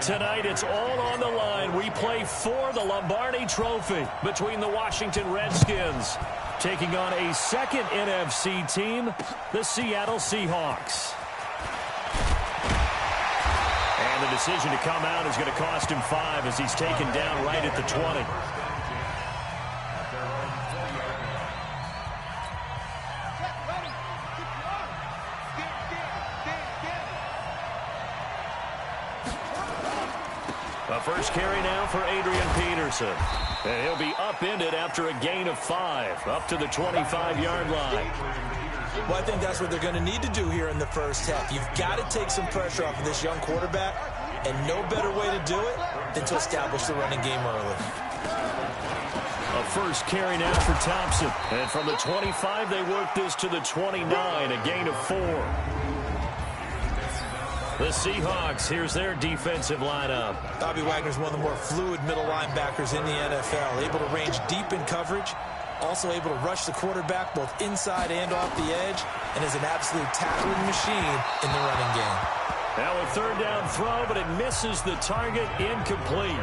Tonight, it's all on the line. We play for the Lombardi Trophy between the Washington Redskins taking on a second NFC team, the Seattle Seahawks. And the decision to come out is going to cost him 5 as he's taken down right at the 20. A first carry now for Adrian Peterson. And he'll be upended after a gain of 5, up to the 25-yard line. Well, I think that's what they're going to need to do here in the first half. You've got to take some pressure off of this young quarterback, and no better way to do it than to establish the running game early. A first carry now for Thompson. And from the 25, they work this to the 29, a gain of 4. The Seahawks, here's their defensive lineup. Bobby Wagner's one of the more fluid middle linebackers in the NFL, able to range deep in coverage, also able to rush the quarterback both inside and off the edge, and is an absolute tackling machine in the running game. Now a third down throw, but it misses the target, incomplete.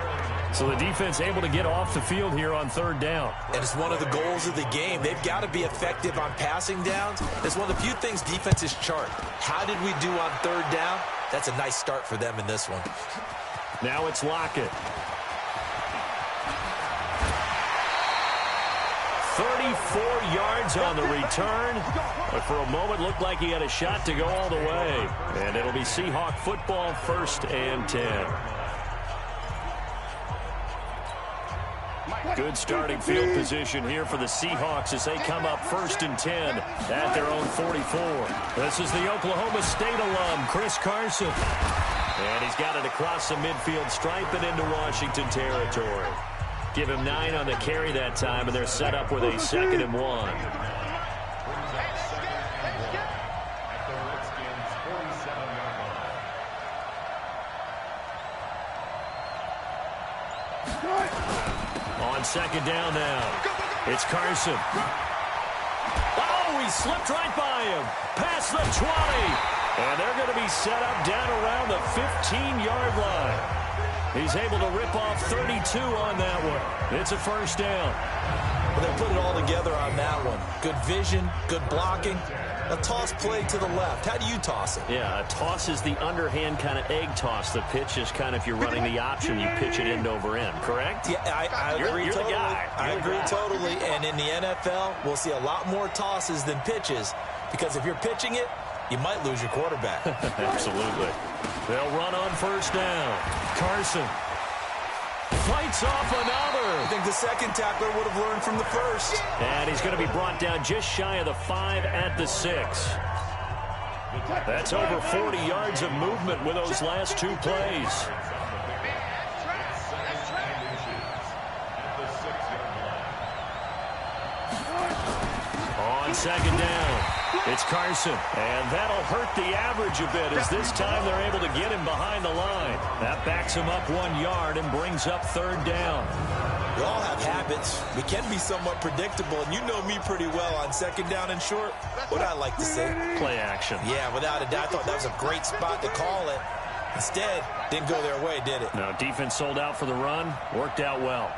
So the defense able to get off the field here on third down. And it's one of the goals of the game. They've got to be effective on passing downs. It's one of the few things defenses chart. How did we do on third down? That's a nice start for them in this one. Now it's Lockett. 34 yards on the return. But for a moment, looked like he had a shot to go all the way. And it'll be Seahawk football, 1st and 10. Good starting field position here for the Seahawks as they come up 1st and 10 at their own 44. This is the Oklahoma State alum, Chris Carson. And he's got it across the midfield stripe and into Washington territory. Give him 9 on the carry that time, and they're set up with a 2nd and 1. On 2nd down now. It's Carson. Oh, he slipped right by him. Past the 20. And they're going to be set up down around the 15-yard line. He's able to rip off 32 on that one. It's a first down. Well, they put it all together on that one. Good vision, good blocking. A toss play to the left. How do you toss it? Yeah, a toss is the underhand kind of egg toss. The pitch is kind of, if you're running the option, you pitch it end over end, correct? Yeah, I agree you're totally. The guy. I agree totally. And in the NFL, we'll see a lot more tosses than pitches, because if you're pitching it, you might lose your quarterback. Absolutely. They'll run on first down. Carson fights off another. I think the second tackler would have learned from the first. And he's going to be brought down just shy of the 5 at the 6. That's over 40 yards of movement with those last 2 plays. On 2nd down, it's Carson. And that'll hurt the average a bit as this time they're able to get him behind the line. That backs him up 1 yard and brings up 3rd down. We all have habits. We can be somewhat predictable, and you know me pretty well on 2nd down and short. What I like to say? Play action. Yeah, without a doubt. I thought that was a great spot to call it. Instead, didn't go their way, did it? No, defense sold out for the run. Worked out well.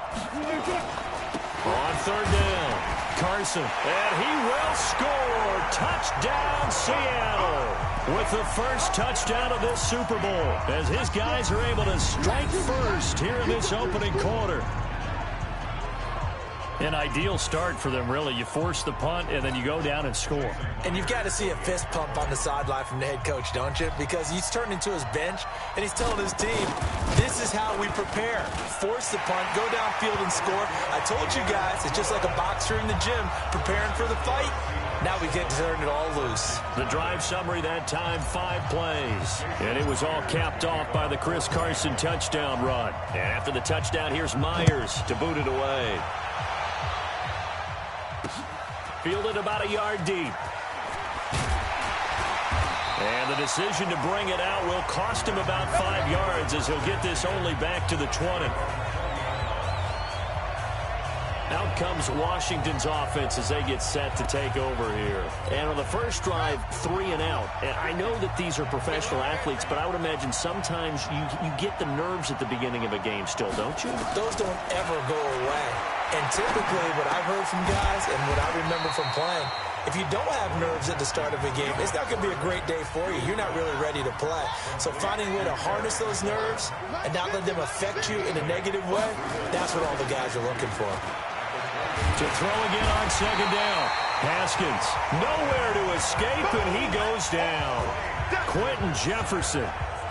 On 3rd down, Carson. And he will score. Touchdown, Seattle. With the first touchdown of this Super Bowl, as his guys are able to strike first here in this opening quarter. An ideal start for them, really. You force the punt, and then you go down and score. And you've got to see a fist pump on the sideline from the head coach, don't you? Because he's turned into his bench, and he's telling his team, this is how we prepare. Force the punt, go downfield and score. I told you guys, it's just like a boxer in the gym preparing for the fight. Now we get to turn it all loose. The drive summary that time, 5 plays. And it was all capped off by the Chris Carson touchdown run. And after the touchdown, here's Myers to boot it away. Fielded about a yard deep. And the decision to bring it out will cost him about 5 yards as he'll get this only back to the 20. Out comes Washington's offense as they get set to take over here. And on the first drive, 3 and out. And I know that these are professional athletes, but I would imagine sometimes you get the nerves at the beginning of a game still, don't you? Those don't ever go away. And typically what I've heard from guys and what I remember from playing, if you don't have nerves at the start of a game, it's not going to be a great day for you. You're not really ready to play. So finding a way to harness those nerves and not let them affect you in a negative way, that's what all the guys are looking for. To throw again on second down. Haskins nowhere to escape, and he goes down. Quentin Jefferson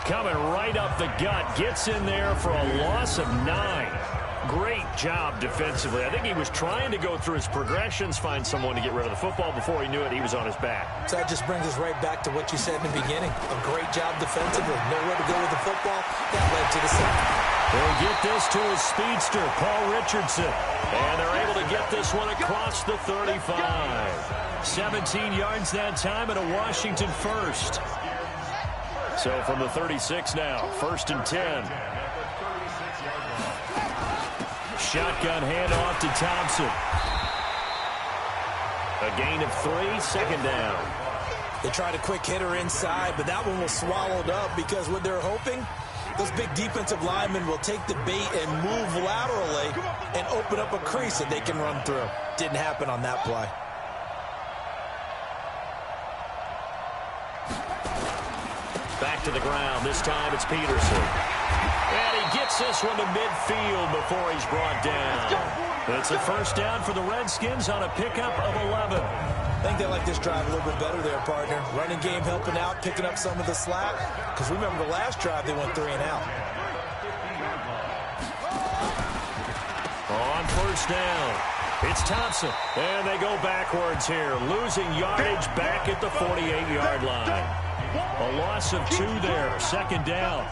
coming right up the gut. Gets in there for a loss of 9. Great job defensively. I think he was trying to go through his progressions, find someone to get rid of the football. Before he knew it, he was on his back. So that just brings us right back to what you said in the beginning. A great job defensively. Nowhere to go with the football. That led to the sack. They'll get this to his speedster, Paul Richardson. And they're able to get this one across the 35. 17 yards that time and a Washington first. So from the 36 now, 1st and 10. Shotgun handoff to Thompson. A gain of 3, 2nd down. They tried a quick hitter inside, but that one was swallowed up because what they're hoping, those big defensive linemen will take the bait and move laterally and open up a crease that they can run through. Didn't happen on that play. Back to the ground. This time it's Peterson. And he gets this one to midfield before he's brought down. It's a 1st down for the Redskins on a pickup of 11. I think they like this drive a little bit better there, partner. Running game helping out, picking up some of the slack. Because remember the last drive, they went 3 and out. On 1st down, it's Thompson. And they go backwards here, losing yardage back at the 48-yard line. A loss of 2 there, 2nd down.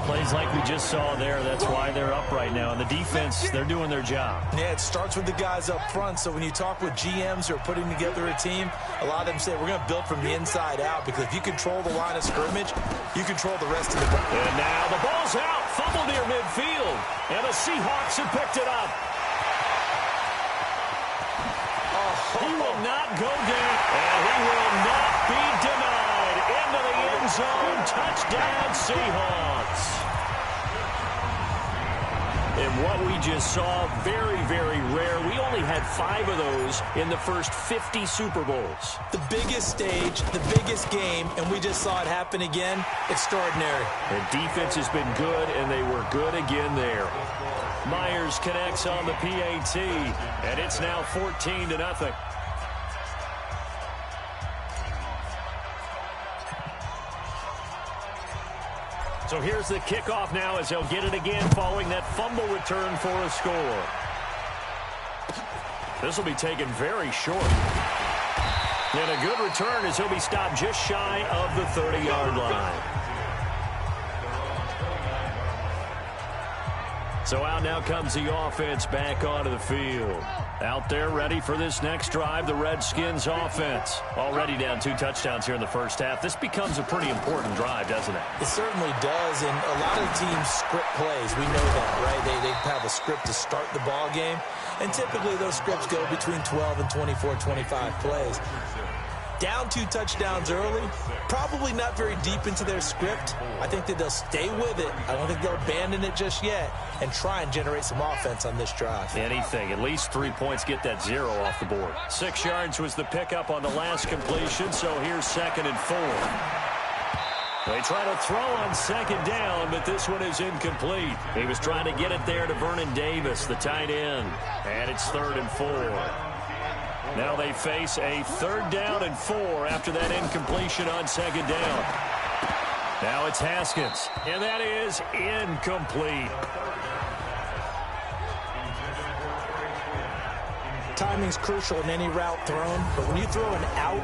Plays like we just saw there. That's why they're up right now. And the defense, they're doing their job. Yeah, it starts with the guys up front. So when you talk with GMs who are putting together a team, a lot of them say we're going to build from the inside out. Because if you control the line of scrimmage, you control the rest of the game. And now the ball's out. Fumble near midfield. And the Seahawks have picked it up. He will not go down. And he will not be denied. Into the end zone. Touchdown, Seahawks. And what we just saw, very, very rare. We only had 5 of those in the first 50 Super Bowls. The biggest stage, the biggest game, and we just saw it happen again. Extraordinary. The defense has been good, and they were good again there. Myers connects on the PAT, and it's now 14-0. So here's the kickoff now as they'll get it again following that fumble return for a score. This will be taken very short. And a good return as he'll be stopped just shy of the 30-yard line. So out now comes the offense back onto the field. Out there ready for this next drive, the Redskins offense. Already down 2 touchdowns here in the first half. This becomes a pretty important drive, doesn't it? It certainly does, and a lot of teams script plays. We know that, right? They have a script to start the ball game, and typically those scripts go between 12 and 24, 25 plays. Down 2 touchdowns early, probably not very deep into their script. I think that they'll stay with it. I don't think they'll abandon it just yet and try and generate some offense on this drive. Anything. At least 3 points, get that 0 off the board. 6 yards was the pickup on the last completion, so here's 2nd and 4. They try to throw on 2nd down, but this one is incomplete. He was trying to get it there to Vernon Davis, the tight end. And it's 3rd and 4. Now they face a 3rd down and 4 after that incompletion on 2nd down. Now it's Haskins, and that is incomplete. Timing's crucial in any route thrown, but when you throw an out,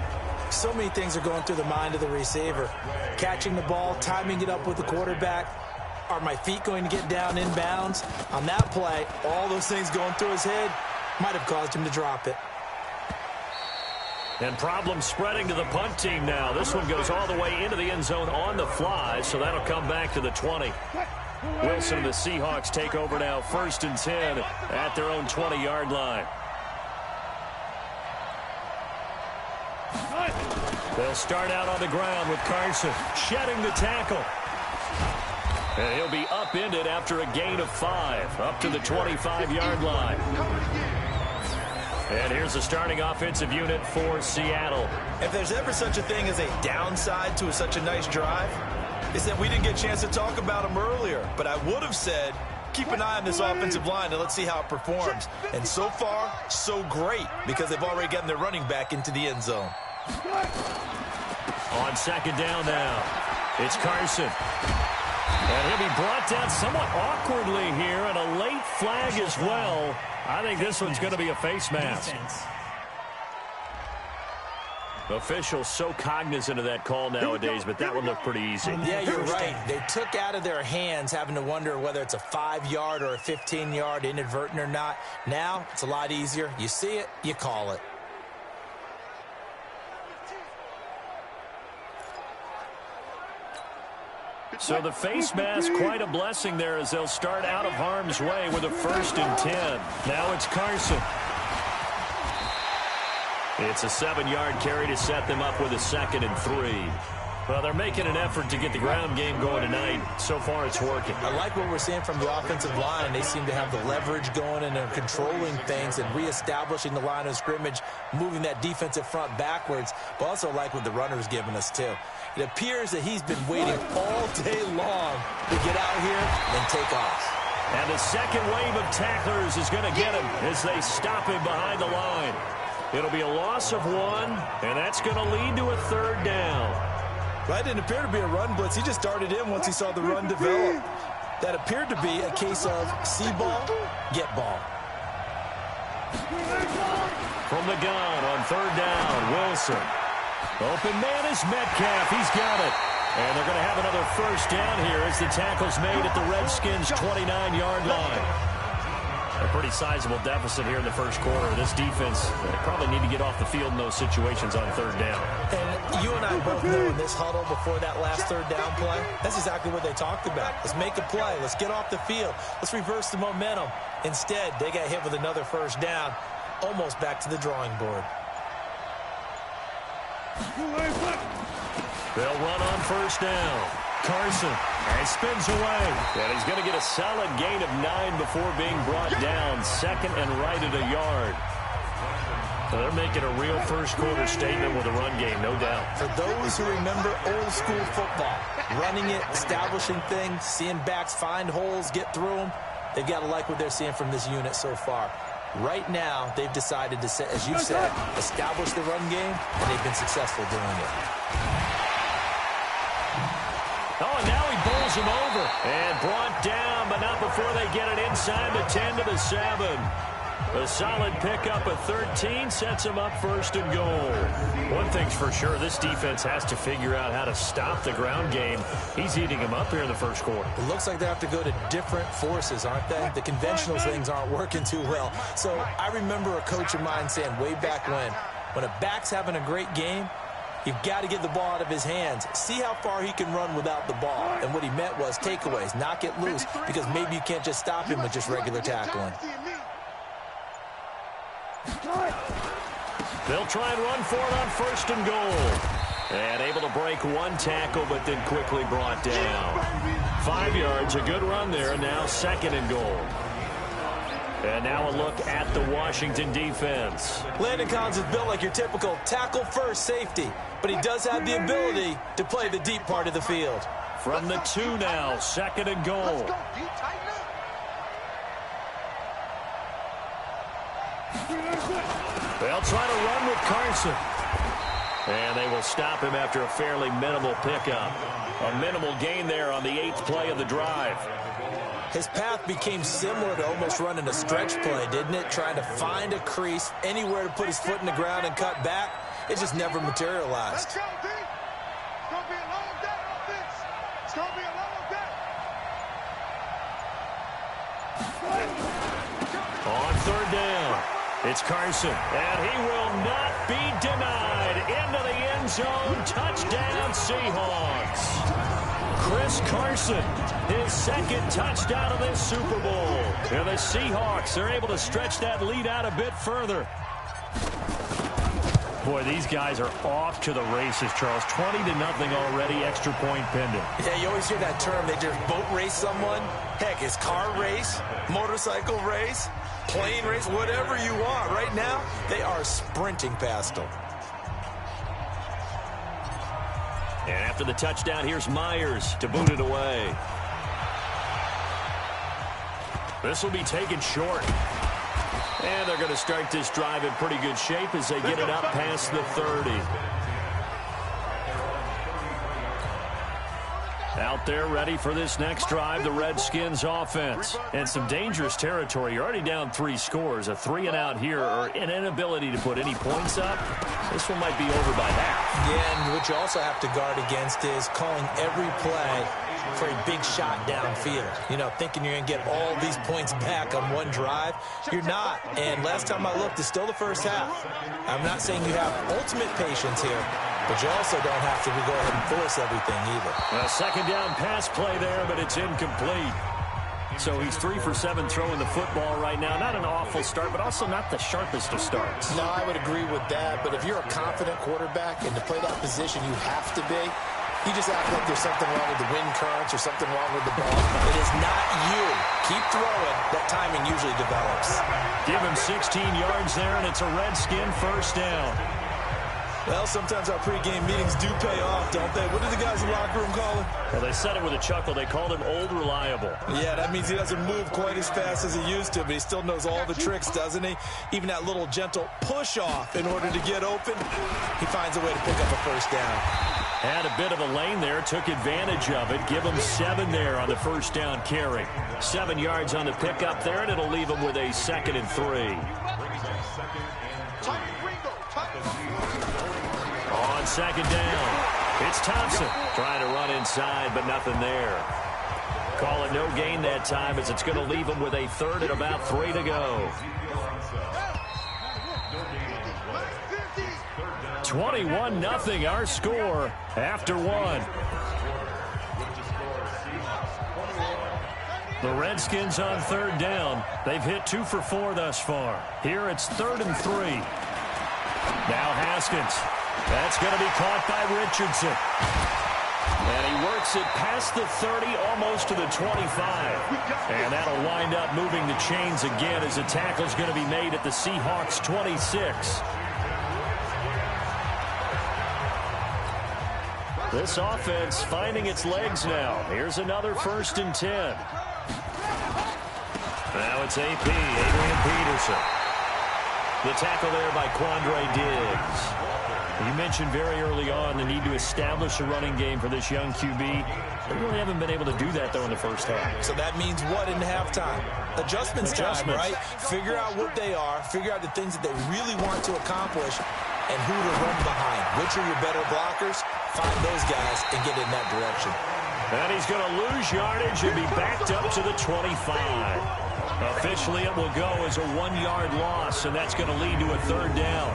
so many things are going through the mind of the receiver. Catching the ball, timing it up with the quarterback. Are my feet going to get down inbounds? On that play, all those things going through his head might have caused him to drop it. And problems spreading to the punt team now. This one goes all the way into the end zone on the fly, so that'll come back to the 20. Wilson and the Seahawks take over now, 1st and 10 at their own 20-yard line. They'll start out on the ground with Carson shedding the tackle. And he'll be upended after a gain of 5, up to the 25-yard line. And here's the starting offensive unit for Seattle. If there's ever such a thing as a downside to such a nice drive, it's that we didn't get a chance to talk about them earlier. But I would have said, keep an eye on this offensive line and let's see how it performs. And so far, so great, because they've already gotten their running back into the end zone. On 2nd down now, it's Carson. And he'll be brought down somewhat awkwardly here, and a late flag as well. I think this one's going to be a face mask. Officials so cognizant of that call nowadays, but that one looked pretty easy. Yeah, you're right. They took out of their hands having to wonder whether it's a 5-yard or a 15-yard inadvertent or not. Now, it's a lot easier. You see it, you call it. So the face mask, quite a blessing there as they'll start out of harm's way with a 1st and 10. Now it's Carson. It's a 7-yard carry to set them up with a 2nd and 3. Well, they're making an effort to get the ground game going tonight. So far, it's working. I like what we're seeing from the offensive line. They seem to have the leverage going and they're controlling things and reestablishing the line of scrimmage, moving that defensive front backwards. But also like what the runner's giving us, too. It appears that he's been waiting all day long to get out here and take off. And the second wave of tacklers is going to get him as they stop him behind the line. It'll be a loss of 1, and that's going to lead to a 3rd down. That didn't appear to be a run blitz. He just darted in once he saw the run develop. That appeared to be a case of see ball, get ball. From the gun on 3rd down, Wilson. Open man is Metcalf. He's got it. And they're going to have another 1st down here as the tackle's made at the Redskins' 29-yard line. A pretty sizable deficit here in the 1st quarter. This defense probably need to get off the field in those situations on 3rd down. And you and I both know in this huddle before that last 3rd down play, that's exactly what they talked about. Let's make a play. Let's get off the field. Let's reverse the momentum. Instead, they got hit with another 1st down, almost back to the drawing board. They'll run on 1st down. Carson, and spins away. And he's going to get a solid gain of 9 before being brought down. 2nd and right at a yard. So they're making a real 1st quarter statement with a run game, no doubt. For those who remember old school football, running it, establishing things, seeing backs find holes, get through them, they've got to like what they're seeing from this unit so far. Right now, they've decided to, as you've said, establish the run game, and they've been successful doing it. Oh, and now he bowls him over and brought down, but not before they get it inside the 10 to the 7. A solid pickup of 13 sets him up 1st and goal. One thing's for sure, this defense has to figure out how to stop the ground game. He's eating him up here in the 1st quarter. It looks like they have to go to different forces, aren't they? The conventional things aren't working too well. So I remember a coach of mine saying way back when a back's having a great game, you've got to get the ball out of his hands. See how far he can run without the ball. And what he meant was takeaways, knock it loose, because maybe you can't just stop him with just regular tackling. They'll try and run for it on 1st and goal. And able to break 1 tackle, but then quickly brought down. 5 yards, a good run there. Now 2nd and goal. And now a look at the Washington defense. Landon Collins is built like your typical tackle-first safety, but he does have the ability to play the deep part of the field. From the 2 now, 2nd and goal. They'll try to run with Carson. And they will stop him after a fairly minimal pickup. A minimal gain there on the 8th play of the drive. His path became similar to almost running a stretch play, didn't it? Trying to find a crease, anywhere to put his foot in the ground and cut back. It just never materialized. On 3rd down, it's Carson, and he will not be denied. Into the end zone, touchdown Seahawks. Chris Carson, his second touchdown of this Super Bowl. And the Seahawks are able to stretch that lead out a bit further. Boy, these guys are off to the races, Charles. 20-0 already, extra point pending. Yeah, you always hear that term. They just boat race someone. Heck, it's car race, motorcycle race, plane race, whatever you want. Right now, they are sprinting past them. And after the touchdown, here's Myers to boot it away. This will be taken short. And they're going to start this drive in pretty good shape as they get it up past the 30. Out there ready for this next drive, the Redskins offense. And some dangerous territory. You're already down 3 scores. A 3-and-out here or an inability to put any points up. This one might be over by half. Yeah, and what you also have to guard against is calling every play for a big shot downfield. You know, thinking you're going to get all these points back on one drive. You're not. And last time I looked, it's still the first half. I'm not saying you have ultimate patience here, but you also don't have to go ahead and force everything either. A second down pass play there, but it's incomplete. So he's 3 for 7 throwing the football right now. Not an awful start, but also not the sharpest of starts. No, I would agree with that. But if you're a confident quarterback and to play that position, you have to be. You just act like there's something wrong with the wind currents or something wrong with the ball. It is not you. Keep throwing. That timing usually develops. Give him 16 yards there, and it's a Redskin first down. Well, sometimes our pregame meetings do pay off, don't they? What do the guys in the locker room call him? Well, they said it with a chuckle. They called him Old Reliable. Yeah, that means he doesn't move quite as fast as he used to, but he still knows all the tricks, doesn't he? Even that little gentle push-off in order to get open, he finds a way to pick up a first down. Had a bit of a lane there, took advantage of it. Give him 7 there on the first down carry. 7 yards on the pickup there, and it'll leave him with a 2nd and 3. On second down, it's Thompson trying to run inside, but nothing there. Call it no gain that time as it's going to leave him with a 3rd and about 3 to go. 21-0 our score after 1. The Redskins on 3rd down. They've hit 2 for 4 thus far. Here it's 3rd and 3. Now Haskins. That's going to be caught by Richardson. And he works it past the 30, almost to the 25. And that'll wind up moving the chains again as the tackle's going to be made at the Seahawks 26. This offense finding its legs now. Here's another 1st and 10. Now it's AP, Adrian Peterson. The tackle there by Quandre Diggs. You mentioned very early on the need to establish a running game for this young QB. They really haven't been able to do that, though, in the first half. So that means what in halftime? Adjustments time, right? Figure out what they are, figure out the things that they really want to accomplish, and who to run behind. Which are your better blockers? Find those guys and get in that direction. And he's going to lose yardage and be backed up to the 25. Officially, it will go as a 1-yard loss, and that's going to lead to a 3rd down.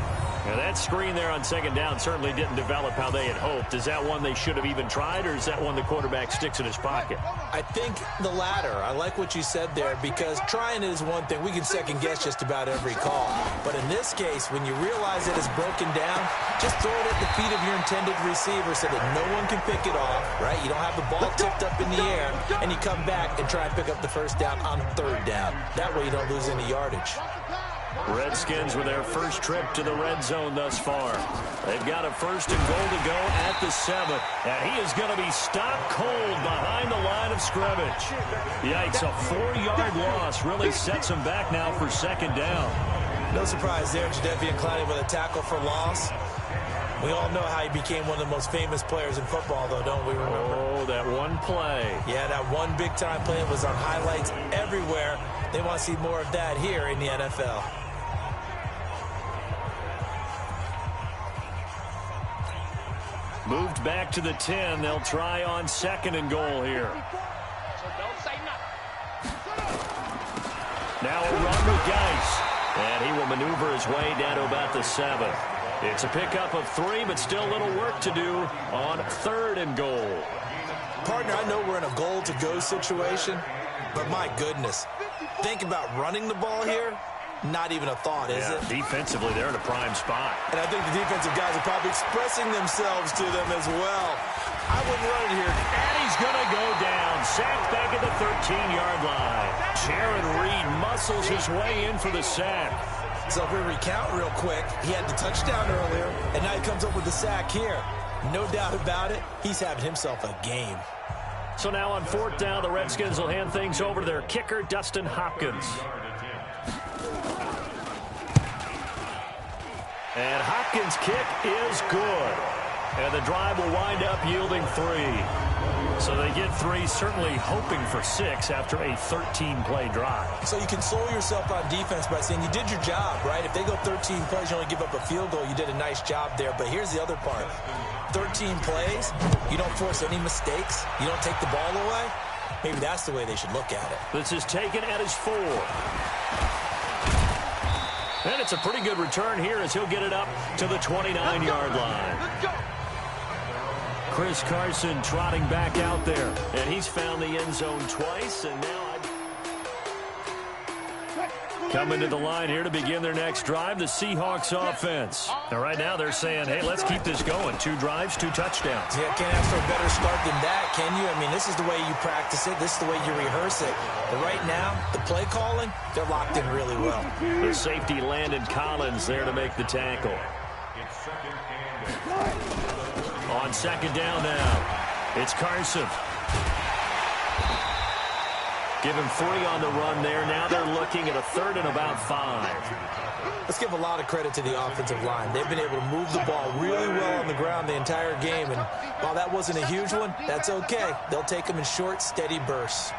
Now, that screen there on 2nd down certainly didn't develop how they had hoped. Is that one they should have even tried, or is that one the quarterback sticks in his pocket? I think the latter. I like what you said there, because trying is one thing. We can second-guess just about every call. But in this case, when you realize it is broken down, just throw it at the feet of your intended receiver so that no one can pick it off, right? You don't have the ball tipped up in the air, and you come back and try and pick up the first down on 3rd down. That way you don't lose any yardage. Redskins with their first trip to the red zone thus far. They've got a 1st and goal to go at the 7. And he is going to be stopped cold behind the line of scrimmage. Yikes, a 4-yard loss really sets him back now for 2nd down. No surprise there, Jadeveon Clowney with a tackle for loss. We all know how he became one of the most famous players in football, though, don't we remember? Oh, that one play. Yeah, that one big-time play was on highlights everywhere. They want to see more of that here in the NFL. Moved back to the 10. They'll try on 2nd and goal here. Now a run with Geis. And he will maneuver his way down to about the 7. It's a pickup of 3, but still a little work to do on 3rd and goal. Partner, I know we're in a goal-to-go situation, but my goodness, think about running the ball here. Not even a thought, is it? Defensively, they're in a prime spot. And I think the defensive guys are probably expressing themselves to them as well. I wouldn't run it here. And he's going to go down. Sacked back at the 13-yard line. Jaron Reed muscles his way in for the sack. So if we recount real quick, he had the touchdown earlier, and now he comes up with the sack here. No doubt about it, he's having himself a game. So now on 4th down, the Redskins will hand things over to their kicker, Dustin Hopkins. And Hopkins' kick is good. And the drive will wind up yielding 3. So they get 3, certainly hoping for 6 after a 13-play drive. So you console yourself on defense by saying you did your job, right? If they go 13 plays, you only give up a field goal, you did a nice job there. But here's the other part. 13 plays, you don't force any mistakes, you don't take the ball away. Maybe that's the way they should look at it. This is taken at his 4. And it's a pretty good return here as he'll get it up to the 29-yard line. Chris Carson trotting back out there. And he's found the end zone twice. And now coming to the line here to begin their next drive, the Seahawks offense. Now, right now they're saying, hey, let's keep this going. 2 drives, 2 touchdowns. Yeah, can't ask for a better start than that, can you? I mean, this is the way you practice it. This is the way you rehearse it. But right now, the play calling, they're locked in really well. The safety Landon Collins there to make the tackle. On 2nd down now, it's Carson. Give him 3 on the run there. Now they're looking at a 3rd and about 5. Let's give a lot of credit to the offensive line. They've been able to move the ball really well on the ground the entire game. And while that wasn't a huge one, that's okay. They'll take them in short, steady bursts.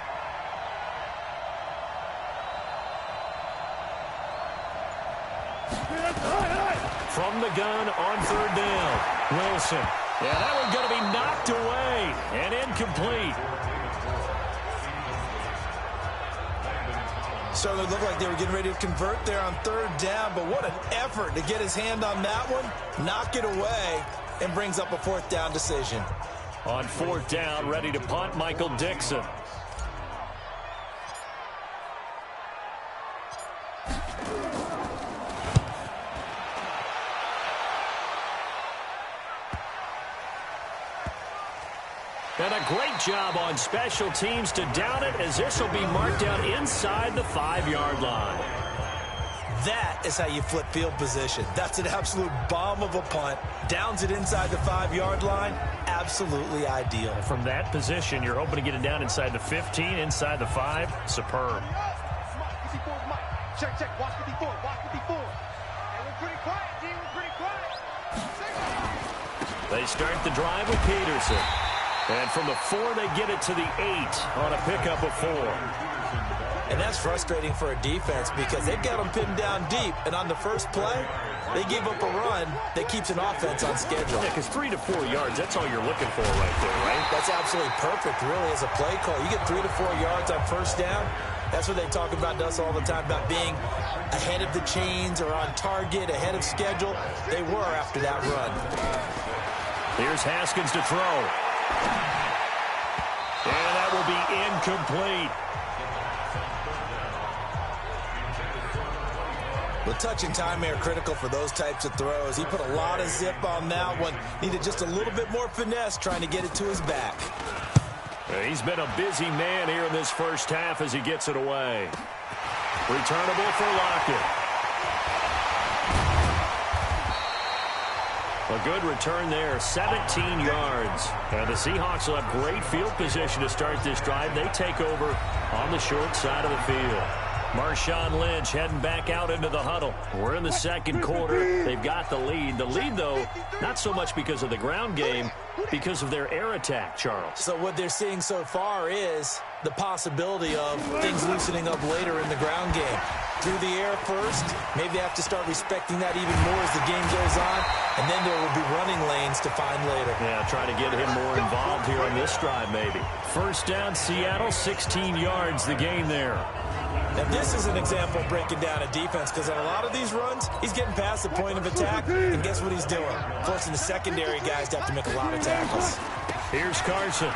From the gun on 3rd down, Wilson. Yeah, that one's going to be knocked away and incomplete. Certainly looked like they were getting ready to convert there on 3rd down, but what an effort to get his hand on that one, knock it away, and brings up a 4th down decision. On 4th down, ready to punt, Michael Dixon. And a great job on special teams to down it, as this will be marked down inside the 5-yard line. That is how you flip field position. That's an absolute bomb of a punt. Downs it inside the 5-yard line. Absolutely ideal. From that position, you're hoping to get it down inside the 15, inside the 5. Superb. Check, check. Watch 54. Watch 54. And we're pretty quiet, D. We're pretty quiet. They start the drive with Peterson. And from the 4, they get it to the 8 on a pickup of 4. And that's frustrating for a defense because they've got them pinned down deep. And on the first play, they give up a run that keeps an offense on schedule. Yeah, because 3 to 4 yards, that's all you're looking for right there, right? That's absolutely perfect, really, as a play call. You get 3 to 4 yards on 1st down. That's what they talk about to us all the time, about being ahead of the chains or on target, ahead of schedule. They were after that run. Here's Haskins to throw. And that will be incomplete. The touch and time are critical for those types of throws. He put a lot of zip on that one. Needed just a little bit more finesse trying to get it to his back. He's been a busy man here in this first half as he gets it away. Returnable for Lockett. A good return there, 17 yards. And the Seahawks will have great field position to start this drive. They take over on the short side of the field. Marshawn Lynch heading back out into the huddle. We're in the 2nd quarter. They've got the lead. The lead, though, not so much because of the ground game, because of their air attack, Charles. So what they're seeing so far is the possibility of things loosening up later in the ground game. Through the air first, maybe they have to start respecting that even more as the game goes on, and then there will be running lanes to find later. Yeah, trying to get him more involved here on this drive, maybe. 1st down, Seattle, 16 yards, the gain there. Now, this is an example of breaking down a defense, because on a lot of these runs, he's getting past the point of attack, and guess what he's doing? Forcing the secondary guys to have to make a lot of tackles. Here's Carson.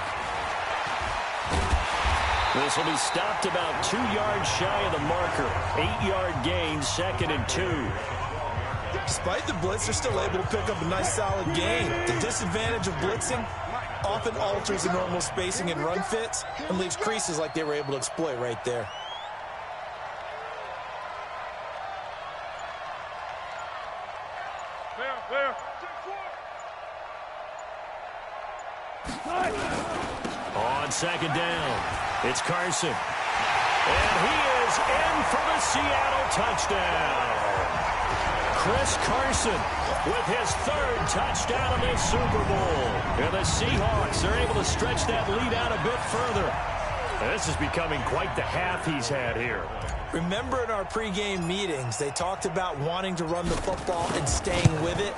This will be stopped about 2 yards shy of the marker. 8-yard gain, 2nd and 2. Despite the blitz, they're still able to pick up a nice solid gain. The disadvantage of blitzing often alters the normal spacing and run fits and leaves creases like they were able to exploit right there. On 2nd down, it's Carson. And he is in for the Seattle touchdown. Chris Carson with his 3rd touchdown of this Super Bowl. And the Seahawks are able to stretch that lead out a bit further. This is becoming quite the half he's had here. Remember in our pregame meetings, they talked about wanting to run the football and staying with it?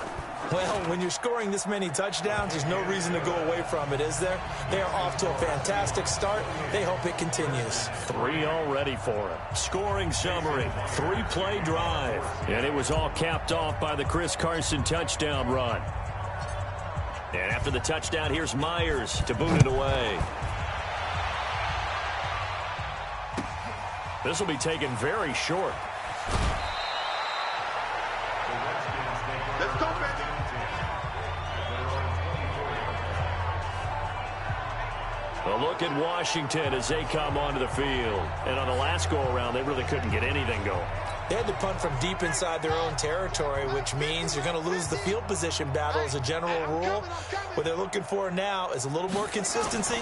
Well, when you're scoring this many touchdowns, there's no reason to go away from it, is there? They are off to a fantastic start. They hope it continues. 3 already for him. Scoring summary, 3-play drive. And it was all capped off by the Chris Carson touchdown run. And after the touchdown, here's Myers to boot it away. This will be taken very short. Let's go, baby. A look at Washington as they come onto the field. And on the last go-around, they really couldn't get anything going. They had to punt from deep inside their own territory, which means you're going to lose the field position battle as a general rule. What they're looking for now is a little more consistency,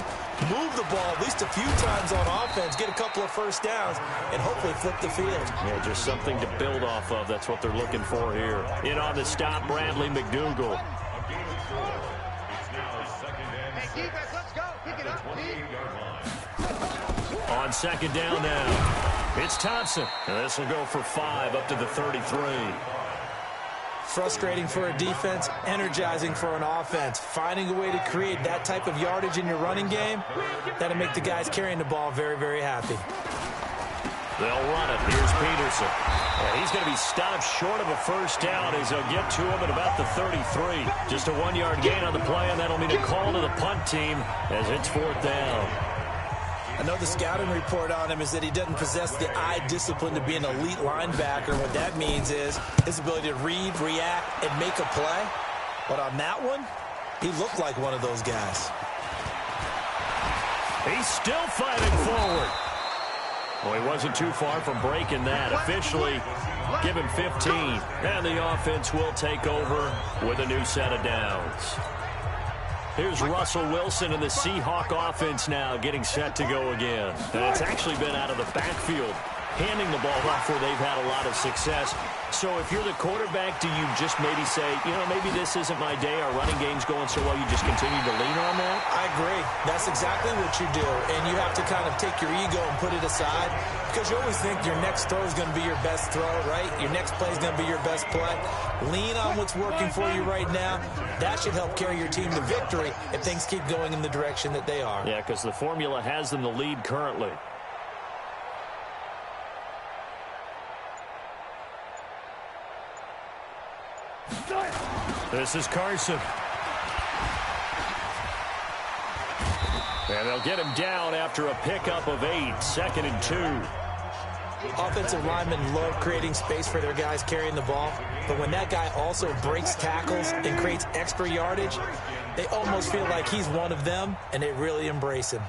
move the ball at least a few times on offense, get a couple of first downs, and hopefully flip the field. Yeah, just something to build off of. That's what they're looking for here. In on the stop, Bradley McDougald. Hey, defense, let's go. Pick it up, On 2nd down now. It's Thompson. And this will go for 5 up to the 33. Frustrating for a defense, energizing for an offense. Finding a way to create that type of yardage in your running game, that'll make the guys carrying the ball very, very happy. They'll run it. Here's Peterson. And he's going to be stopped short of a first down as they'll get to him at about the 33. Just a 1-yard gain on the play, and that'll mean a call to the punt team as it's 4th down. I know the scouting report on him is that he doesn't possess the eye discipline to be an elite linebacker. What that means is his ability to read, react, and make a play. But on that one, he looked like one of those guys. He's still fighting forward. Well, he wasn't too far from breaking that. Officially, give him 15. And the offense will take over with a new set of downs. Here's Russell Wilson and the Seahawk offense now getting set to go again. And it's actually been out of the backfield, handing the ball off where they've had a lot of success. So if you're the quarterback, do you just maybe say, you know, maybe this isn't my day, our running game's going so well, you just continue to lean on that? I agree. That's exactly what you do. And you have to kind of take your ego and put it aside because you always think your next throw is going to be your best throw, right? Your next play is going to be your best play. Lean on what's working for you right now. That should help carry your team to victory if things keep going in the direction that they are. Yeah, because the formula has them the lead currently. This is Carson. And they'll get him down after a pickup of 8, 2nd and 2. Offensive linemen love creating space for their guys carrying the ball, but when that guy also breaks tackles and creates extra yardage, they almost feel like he's one of them, and they really embrace him.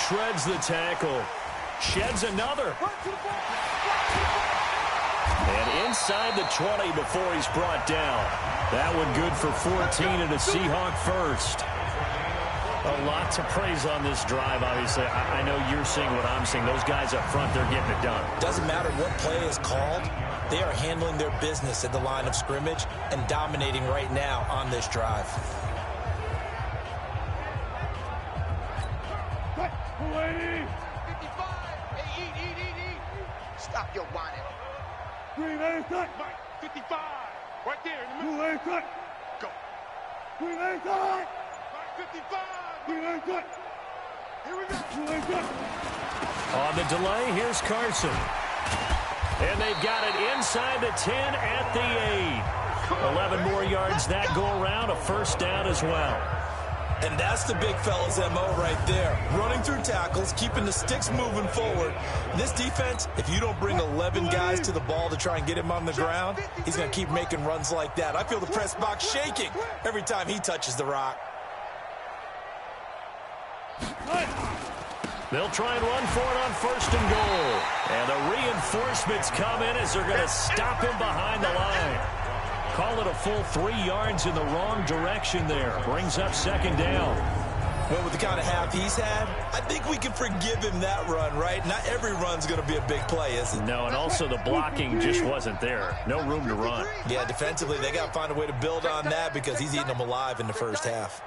Shreds the tackle. Sheds another. And inside the 20 before he's brought down. That one good for 14 and a Seahawk first. A lot to praise on this drive, obviously. I know you're seeing what I'm seeing. Those guys up front, they're getting it done. Doesn't matter what play is called. They are handling their business at the line of scrimmage and dominating right now on this drive. Stop your whining. Green A cut. 55. Right there in the middle. Blue A cut. Go. Green A cut. 55. Green A cut. Here we go. Blue A cut. On the delay, here's Carson. And they've got it inside the 10 at the 8. 11 more yards that go around, a first down as well. And that's the big fella's MO right there. Running through tackles, keeping the sticks moving forward. This defense, if you don't bring 11 guys to the ball to try and get him on the ground, he's going to keep making runs like that. I feel the press box shaking every time he touches the rock. They'll try and run for it on first and goal. And the reinforcements come in as they're going to stop him behind the line. Call it a full 3 yards in the wrong direction there. Brings up second down. Well, with the kind of half he's had, I think we can forgive him that run, right? Not every run's going to be a big play, is it? No, and also the blocking just wasn't there. No room to run. Yeah, defensively, they got to find a way to build on that because he's eating them alive in the first half.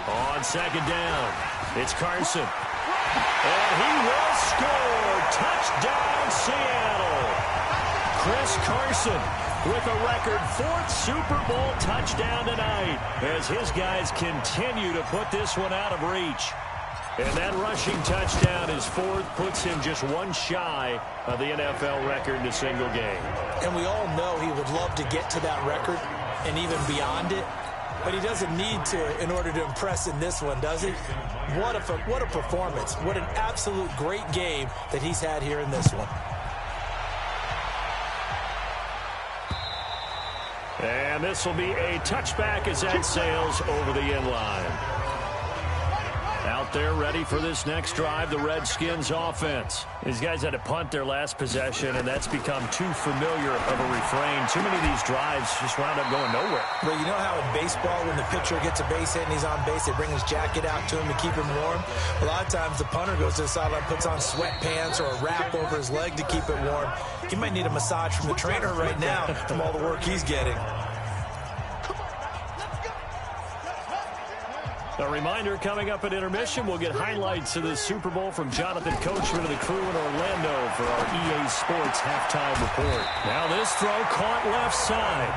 On second down, it's Carson. And he will score. Touchdown, Seattle. Chris Carson with a record 4th Super Bowl touchdown tonight as his guys continue to put this one out of reach. And that rushing touchdown, his 4th, puts him just one shy of the NFL record in a single game. And we all know he would love to get to that record and even beyond it. But he doesn't need to in order to impress in this one, does he? What a performance. What an absolute great game that he's had here in this one. And this will be a touchback as that sails over the end line. Out there ready for this next drive, the Redskins offense. These guys had to punt their last possession, and that's become too familiar of a refrain. Too many of these drives just wound up going nowhere. Well, you know how in baseball, when the pitcher gets a base hit and he's on base, they bring his jacket out to him to keep him warm? A lot of times the punter goes to the sideline, puts on sweatpants or a wrap over his leg to keep it warm. He might need a massage from the trainer right now from all the work he's getting. A reminder, coming up at intermission, we'll get highlights of the Super Bowl from Jonathan Coachman and the crew in Orlando for our EA Sports halftime report. Now this throw caught left side.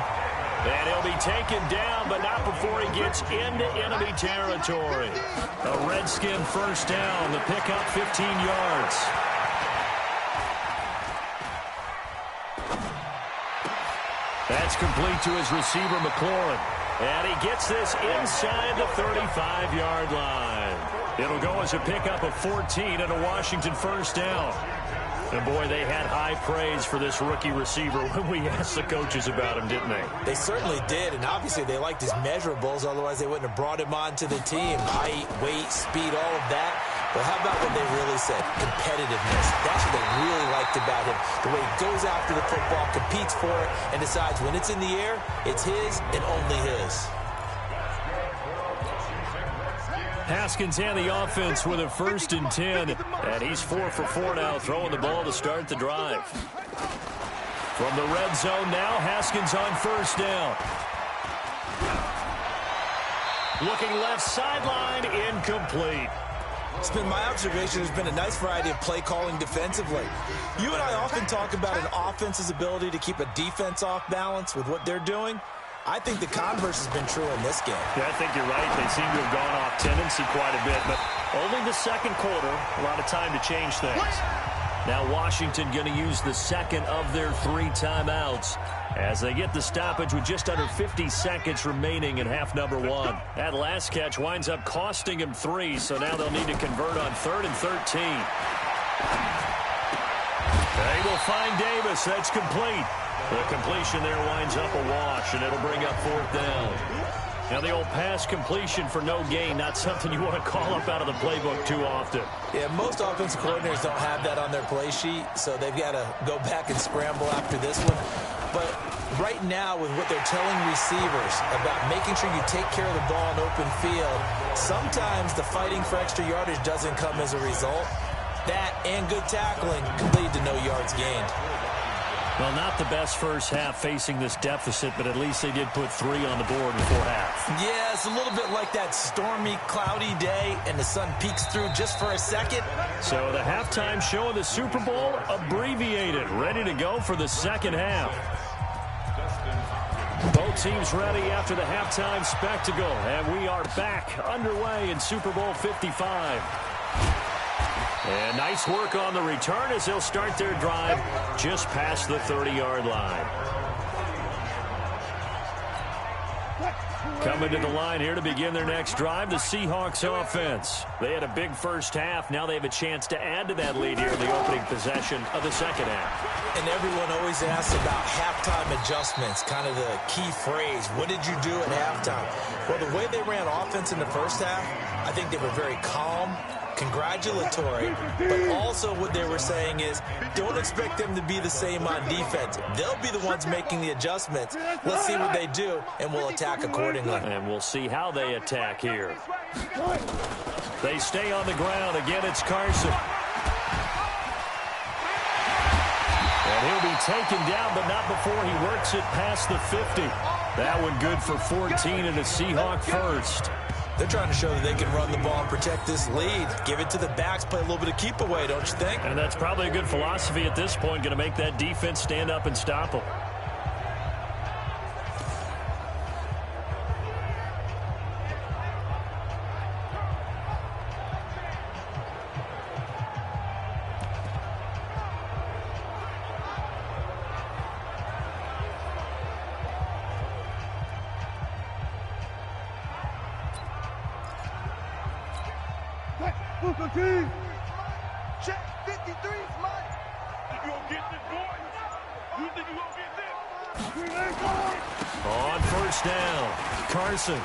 And he'll be taken down, but not before he gets into enemy territory. A Redskin first down, the pickup 15 yards. That's complete to his receiver, McLaurin. And he gets this inside the 35-yard line. It'll go as a pickup of 14 and a Washington first down. And, boy, they had high praise for this rookie receiver when we asked the coaches about him, didn't they? They certainly did, and obviously they liked his measurables. Otherwise, they wouldn't have brought him onto the team. Height, weight, speed, all of that. But how about what they really said? Competitiveness. That's what they really liked about him. The way he goes after the football, competes for it, and decides when it's in the air, it's his and only his. Haskins and the offense with a 1st and 10. And he's 4 for 4 now, throwing the ball to start the drive. From the red zone now, Haskins on first down. Looking left sideline, incomplete. It's been my observation there's been a nice variety of play calling defensively. You and I often talk about an offense's ability to keep a defense off balance with what they're doing. I think the converse has been true in this game. Yeah, I think you're right. They seem to have gone off tendency quite a bit, but only the second quarter, a lot of time to change things. Now Washington going to use the second of their 3 timeouts as they get the stoppage with just under 50 seconds remaining in half number 1. That last catch winds up costing him 3, so now they'll need to convert on 3rd and 13. They will find Davis. That's complete. The completion there winds up a wash, and it'll bring up 4th down. Now the old pass completion for no gain, not something you want to call up out of the playbook too often. Yeah, most offensive coordinators don't have that on their play sheet, so they've got to go back and scramble after this one. But right now, with what they're telling receivers about making sure you take care of the ball in open field, sometimes the fighting for extra yardage doesn't come as a result. That and good tackling can lead to no yards gained. Well, not the best first half facing this deficit, but at least they did put 3 on the board before half. Yeah, it's a little bit like that stormy, cloudy day, and the sun peeks through just for a second. So the halftime show of the Super Bowl abbreviated, ready to go for the second half. Both teams ready after the halftime spectacle, and we are back underway in Super Bowl 55. And nice work on the return as they'll start their drive just past the 30-yard line. Coming to the line here to begin their next drive, the Seahawks offense. They had a big first half. Now they have a chance to add to that lead here in the opening possession of the second half. And everyone always asks about halftime adjustments, kind of the key phrase. What did you do at halftime? Well, the way they ran offense in the first half, I think they were very calm, congratulatory, but also what they were saying is don't expect them to be the same on defense. They'll be the ones making the adjustments. Let's see what they do, and we'll attack accordingly. And we'll see how they attack here. They stay on the ground. Again, it's Carson. And he'll be taken down, but not before he works it past the 50. That one good for 14 and a Seahawk first. They're trying to show that they can run the ball and protect this lead. Give it to the backs, play a little bit of keep away, don't you think? And that's probably a good philosophy at this point, going to make that defense stand up and stop them. Check 53 is mine. You gonna get this, boy? You think you gonna get this? On first down, Carson.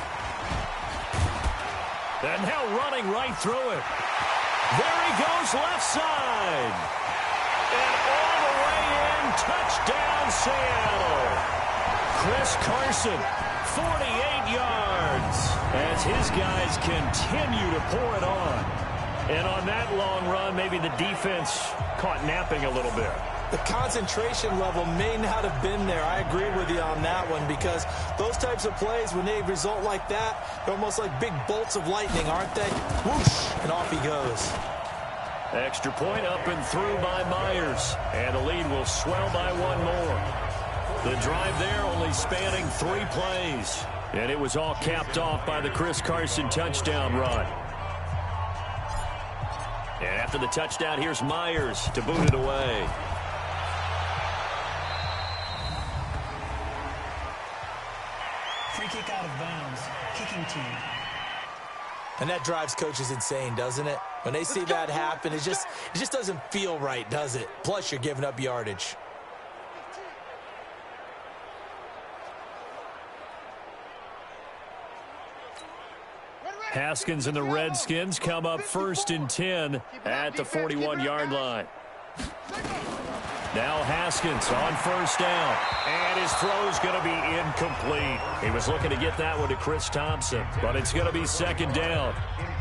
And now running right through it. There he goes, left side. And all the way in, touchdown Seattle. Chris Carson, 48 yards, as his guys continue to pour it on. And on that long run, maybe the defense caught napping a little bit. The concentration level may not have been there. I agree with you on that one because those types of plays, when they result like that, they're almost like big bolts of lightning, aren't they? Whoosh, and off he goes. Extra point up and through by Myers. And the lead will swell by one more. The drive there only spanning 3 plays. And it was all capped off by the Chris Carson touchdown run. And after the touchdown, here's Myers to boot it away. Free kick out of bounds. Kicking team. And that drives coaches insane, doesn't it? When they see that happen, it just doesn't feel right, does it? Plus, you're giving up yardage. Haskins and the Redskins come up 1st and 10 at the 41-yard line. Now Haskins on first down. And his throw's going to be incomplete. He was looking to get that one to Chris Thompson, but it's going to be 2nd down.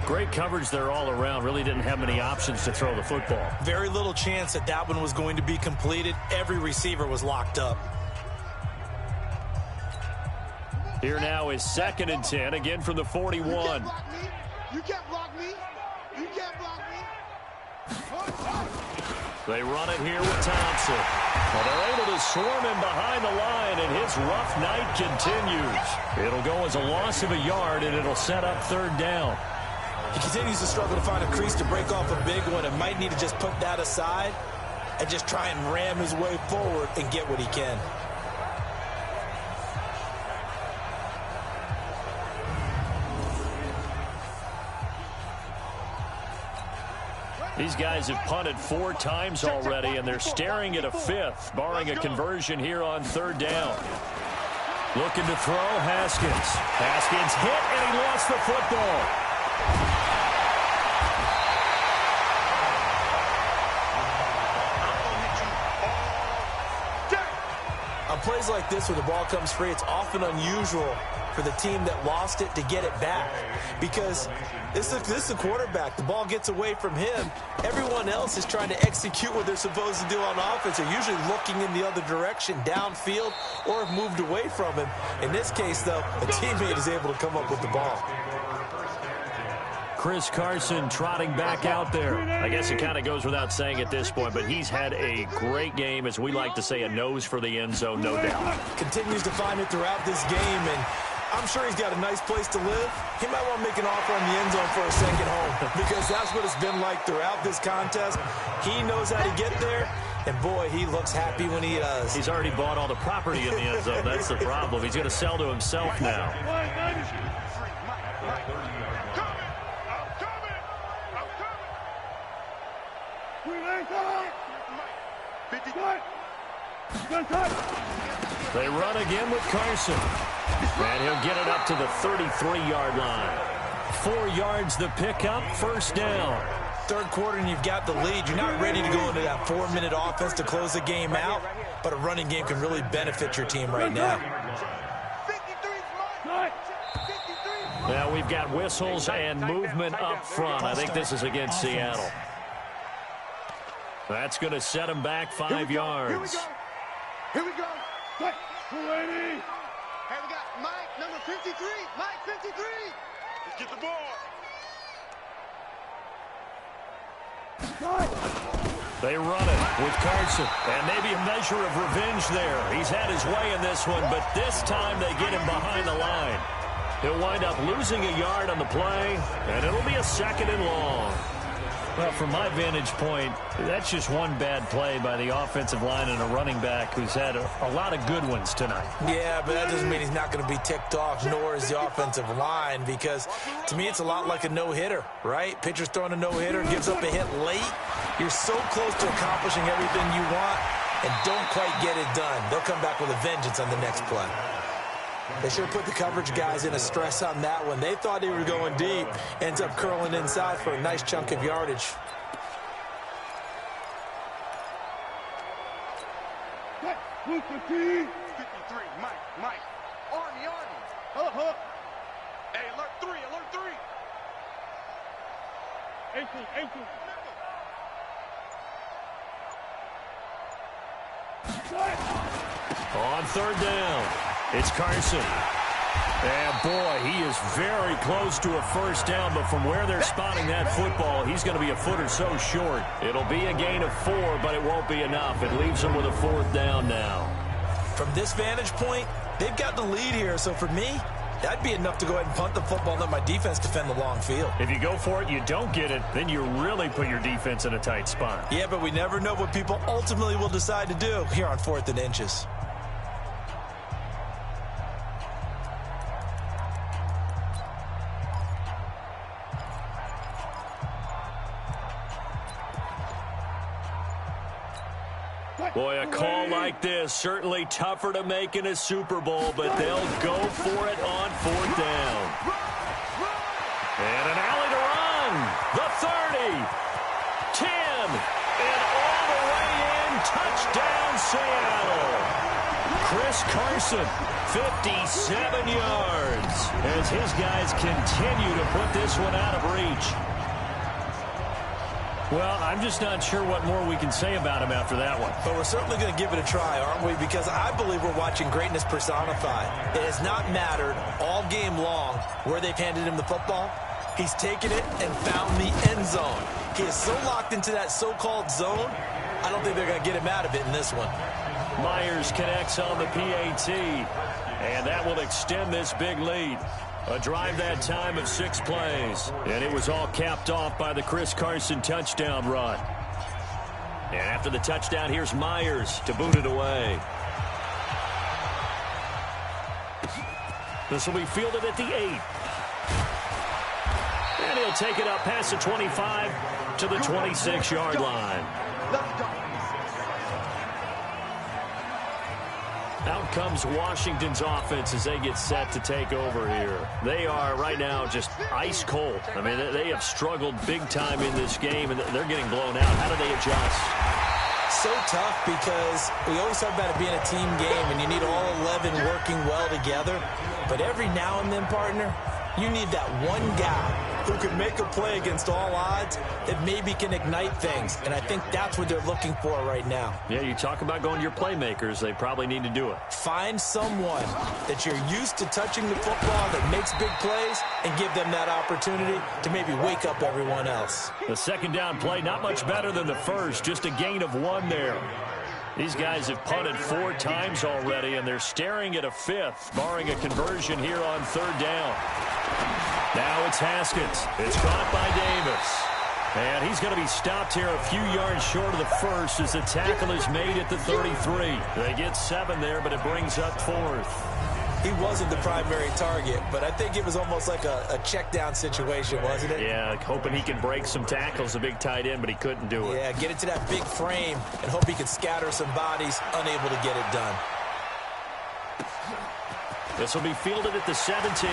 Great coverage there all around. Really didn't have many options to throw the football. Very little chance that that one was going to be completed. Every receiver was locked up. Here now is 2nd and 10, again from the 41. You can't block me. You can't block me. They run it here with Thompson. Well, they're able to swarm him behind the line, and his rough night continues. It'll go as a loss of a yard, and it'll set up 3rd down. He continues to struggle to find a crease to break off a big one and might need to just put that aside and just try and ram his way forward and get what he can. These guys have punted 4 times already, and they're staring at a 5th, barring a conversion here on 3rd down. Looking to throw, Haskins. Haskins hit, and he lost the football. On plays like this where the ball comes free, it's often unusual for the team that lost it to get it back because this is a quarterback. The ball gets away from him. Everyone else is trying to execute what they're supposed to do on offense. They're usually looking in the other direction, downfield, or have moved away from him. In this case, though, a teammate is able to come up with the ball. Chris Carson trotting back out there. I guess it kind of goes without saying at this point, but he's had a great game, as we like to say, a nose for the end zone, no doubt. Continues to find it throughout this game, and I'm sure he's got a nice place to live. He might want to make an offer on the end zone for a second home because that's what it's been like throughout this contest. He knows how to get there, and boy, he looks happy when he does. He's already bought all the property in the end zone. That's the problem. He's going to sell to himself now. They run again with Carson. And he'll get it up to the 33-yard line. 4 yards the pickup, first down. Third quarter and you've got the lead. You're not ready to go into that 4-minute offense to close the game out, but a running game can really benefit your team right now. Now we've got whistles and movement up front. I think this is against Seattle. That's going to set him back 5 yards. Here we go. Hey, we got Mike, number 53. Mike, 53. Let's get the ball. They run it with Carson. And maybe a measure of revenge there. He's had his way in this one, but this time they get him behind the line. He'll wind up losing a yard on the play, and it'll be a 2nd and long. Well, from my vantage point, that's just one bad play by the offensive line and a running back who's had a lot of good ones tonight. Yeah, but that doesn't mean he's not going to be ticked off, nor is the offensive line, because to me it's a lot like a no-hitter, right? Pitcher's throwing a no-hitter, gives up a hit late. You're so close to accomplishing everything you want and don't quite get it done. They'll come back with a vengeance on the next play. They sure put the coverage guys in a stress on that one. They thought they were going deep. Ends up curling inside for a nice chunk of yardage. Who's the team? 53, Mike. Army. Uh-huh. Hey, alert 3. Ankle. On 3rd down, it's Carson. And, boy, he is very close to a first down, but from where they're spotting that football, he's going to be a foot or so short. It'll be a gain of 4, but it won't be enough. It leaves them with a 4th down now. From this vantage point, they've got the lead here, so for me, that'd be enough to go ahead and punt the football and let my defense defend the long field. If you go for it, you don't get it, then you really put your defense in a tight spot. Yeah, but we never know what people ultimately will decide to do here on 4th and inches. Boy, a call like this, certainly tougher to make in a Super Bowl, but they'll go for it on 4th down. And an alley to run. The 30, 10, and all the way in. Touchdown, Seattle. Chris Carson, 57 yards, as his guys continue to put this one out of reach. Well, I'm just not sure what more we can say about him after that one. But we're certainly going to give it a try, aren't we? Because I believe we're watching greatness personified. It has not mattered all game long where they've handed him the football. He's taken it and found the end zone. He is so locked into that so-called zone, I don't think they're going to get him out of it in this one. Myers connects on the PAT, and that will extend this big lead. A drive that time of 6 plays, and it was all capped off by the Chris Carson touchdown run. And after the touchdown, here's Myers to boot it away. This will be fielded at the 8. And he'll take it up past the 25 to the 26-yard line. Out comes Washington's offense as they get set to take over here. They are right now just ice cold. I mean, they have struggled big time in this game, and they're getting blown out. How do they adjust? So tough because we always talk about it being a team game, and you need all 11 working well together. But every now and then, partner, you need that one guy who can make a play against all odds that maybe can ignite things. And I think that's what they're looking for right now. Yeah, you talk about going to your playmakers. They probably need to do it. Find someone that you're used to touching the football that makes big plays and give them that opportunity to maybe wake up everyone else. The second down play, not much better than the first, just a gain of 1 there. These guys have punted 4 times already, and they're staring at a 5th, barring a conversion here on 3rd down. Now it's Haskins. It's caught by Davis. And he's going to be stopped here a few yards short of the first as the tackle is made at the 33. They get 7 there, but it brings up 4th. He wasn't the primary target, but I think it was almost like a check down situation, wasn't it? Yeah, hoping he can break some tackles, a big tight end, but he couldn't do it. Yeah, get it to that big frame and hope he can scatter some bodies, unable to get it done. This will be fielded at the 17.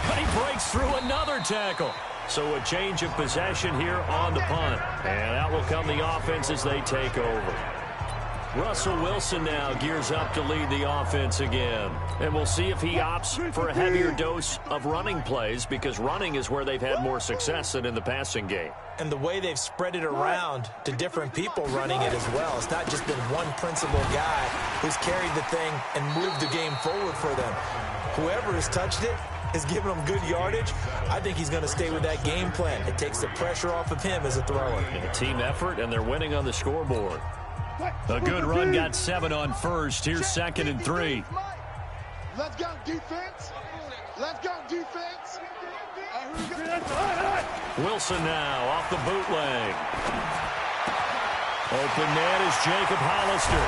But he breaks through another tackle. So a change of possession here on the punt. And out will come the offense as they take over. Russell Wilson now gears up to lead the offense again. And we'll see if he opts for a heavier dose of running plays, because running is where they've had more success than in the passing game. And the way they've spread it around to different people running it as well. It's not just been one principal guy who's carried the thing and moved the game forward for them. Whoever has touched it has given them good yardage. I think he's going to stay with that game plan. It takes the pressure off of him as a thrower. And a team effort, and they're winning on the scoreboard. A good run, got 7 on first. Here's 2nd and 3. Let's go defense. Let's go defense. Wilson now off the bootleg. Open man is Jacob Hollister.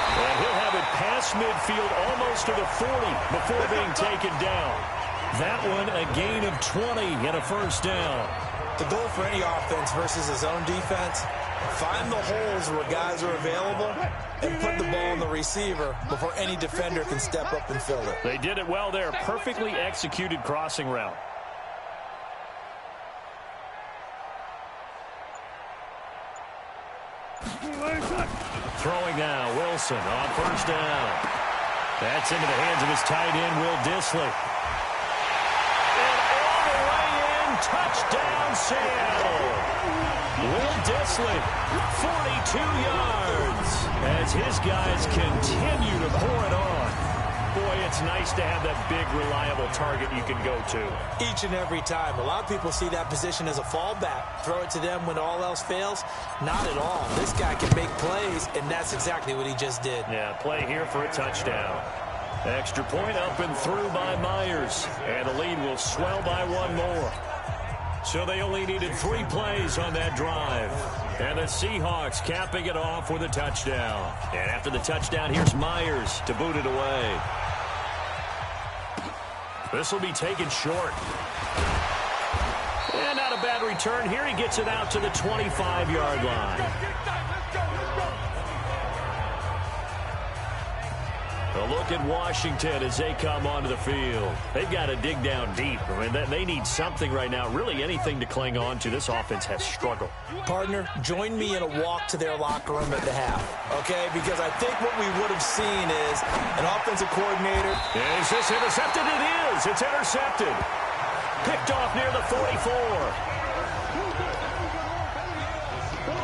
And he'll have it past midfield almost to the 40 before being taken down. That one a gain of 20 and a first down. The goal for any offense versus his own defense, find the holes where guys are available and put the ball in the receiver before any defender can step up and fill it. They did it well there. Perfectly executed crossing route. Throwing now, Wilson on first down. That's into the hands of his tight end, Will Dissly. And all the way in, touchdown Seattle. Will Dissly, 42 yards, as his guys continue to pour it on. Boy, it's nice to have that big, reliable target you can go to. Each and every time. A lot of people see that position as a fallback. Throw it to them when all else fails. Not at all. This guy can make plays, and that's exactly what he just did. Yeah, play here for a touchdown. Extra point up and through by Myers. And the lead will swell by 1 more. So they only needed 3 plays on that drive. And the Seahawks capping it off with a touchdown. And after the touchdown, here's Myers to boot it away. This will be taken short. And not a bad return here. He gets it out to the 25-yard line. A look at Washington as they come onto the field. They've got to dig down deep. I mean, they need something right now, really anything to cling on to. This offense has struggled. Partner, join me in a walk to their locker room at the half, okay? Because I think what we would have seen is an offensive coordinator. Is this intercepted? It is. It's intercepted. Picked off near the 44.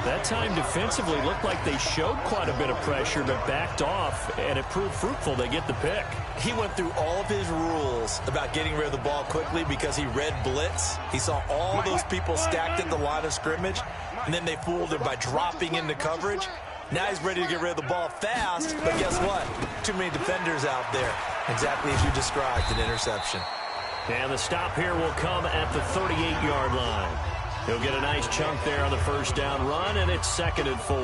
That time defensively looked like they showed quite a bit of pressure but backed off, and it proved fruitful. They get the pick. He went through all of his rules about getting rid of the ball quickly because he read blitz. He saw all those people stacked at the line of scrimmage, and then they fooled him by dropping into coverage. Now he's ready to get rid of the ball fast, but guess what? Too many defenders out there. Exactly as you described, an interception. And the stop here will come at the 38-yard line. He'll get a nice chunk there on the first down run, and it's 2nd and 4.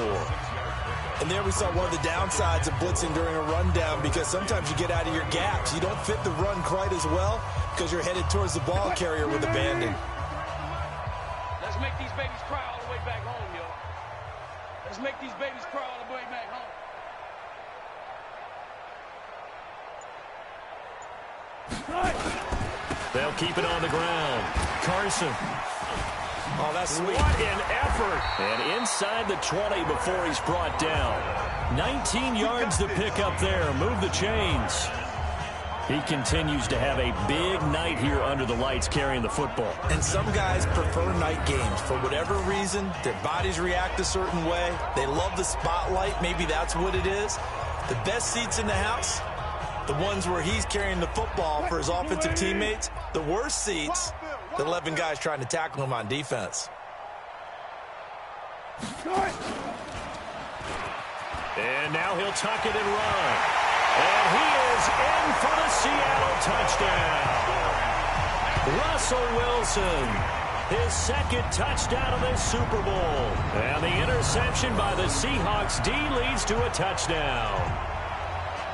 And there we saw one of the downsides of blitzing during a rundown, because sometimes you get out of your gaps. You don't fit the run quite as well because you're headed towards the ball carrier with abandon. Let's make these babies cry all the way back home, yo. Let's make these babies cry all the way back home. They'll keep it on the ground. Carson. Oh, that's sweet. What an effort. And inside the 20 before he's brought down. 19 yards to pick up there. Move the chains. He continues to have a big night here under the lights carrying the football. And some guys prefer night games. For whatever reason, their bodies react a certain way. They love the spotlight. Maybe that's what it is. The best seats in the house, the ones where he's carrying the football for his offensive teammates. The worst seats, the 11 guys trying to tackle him on defense. And now he'll tuck it and run. And he is in for the Seattle touchdown. Russell Wilson, his second touchdown of this Super Bowl. And the interception by the Seahawks D leads to a touchdown.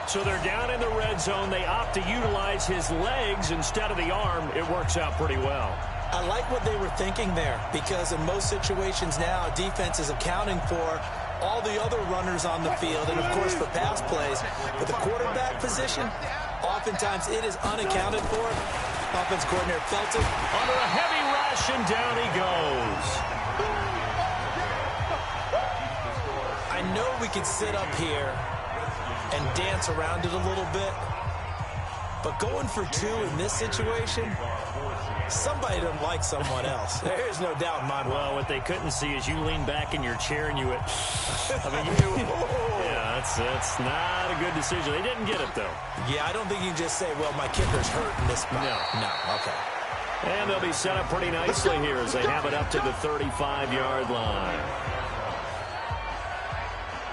So they're down in the red zone. They opt to utilize his legs instead of the arm. It works out pretty well. I like what they were thinking there, because in most situations now, defense is accounting for all the other runners on the field, and of course for pass plays. But the quarterback position, oftentimes it is unaccounted for. Offense coordinator felt it. Under a heavy rush, and down he goes. I know we could sit up here and dance around it a little bit, but going for two in this situation, somebody doesn't like someone else. There's no doubt in my mind. Well, what they couldn't see is you lean back in your chair and you went, yeah, that's not a good decision. They didn't get it, though. Yeah, I don't think you can just say, well, my kicker's hurt in this spot. No, okay. And they'll be set up pretty nicely here as they have it up to the 35-yard line.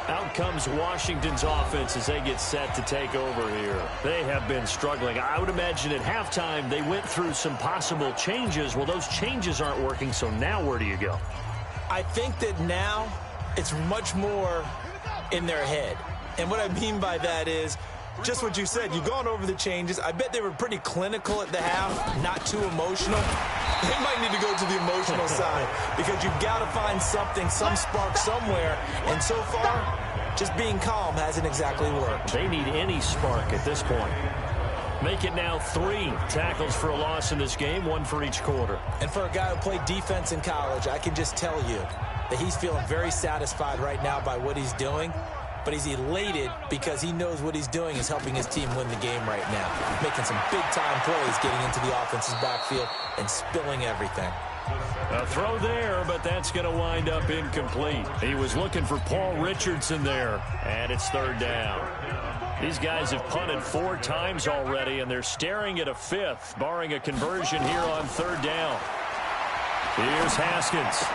Out comes Washington's offense as they get set to take over here. They have been struggling. I would imagine at halftime they went through some possible changes. Well, those changes aren't working, so now where do you go? I think that now it's much more in their head. And what I mean by that is just what you said. You've gone over the changes. I bet they were pretty clinical at the half, not too emotional. They might need to go to the emotional side because you've got to find something, some spark somewhere. And so far, just being calm hasn't exactly worked. They need any spark at this point. Make it now 3 tackles for a loss in this game, 1 for each quarter. And for a guy who played defense in college, I can just tell you that he's feeling very satisfied right now by what he's doing. But he's elated because he knows what he's doing is helping his team win the game right now. Making some big-time plays, getting into the offense's backfield and spilling everything. A throw there, but that's going to wind up incomplete. He was looking for Paul Richardson there, and it's 3rd down. These guys have punted 4 times already, and they're staring at a 5th, barring a conversion here on 3rd down. Here's Haskins.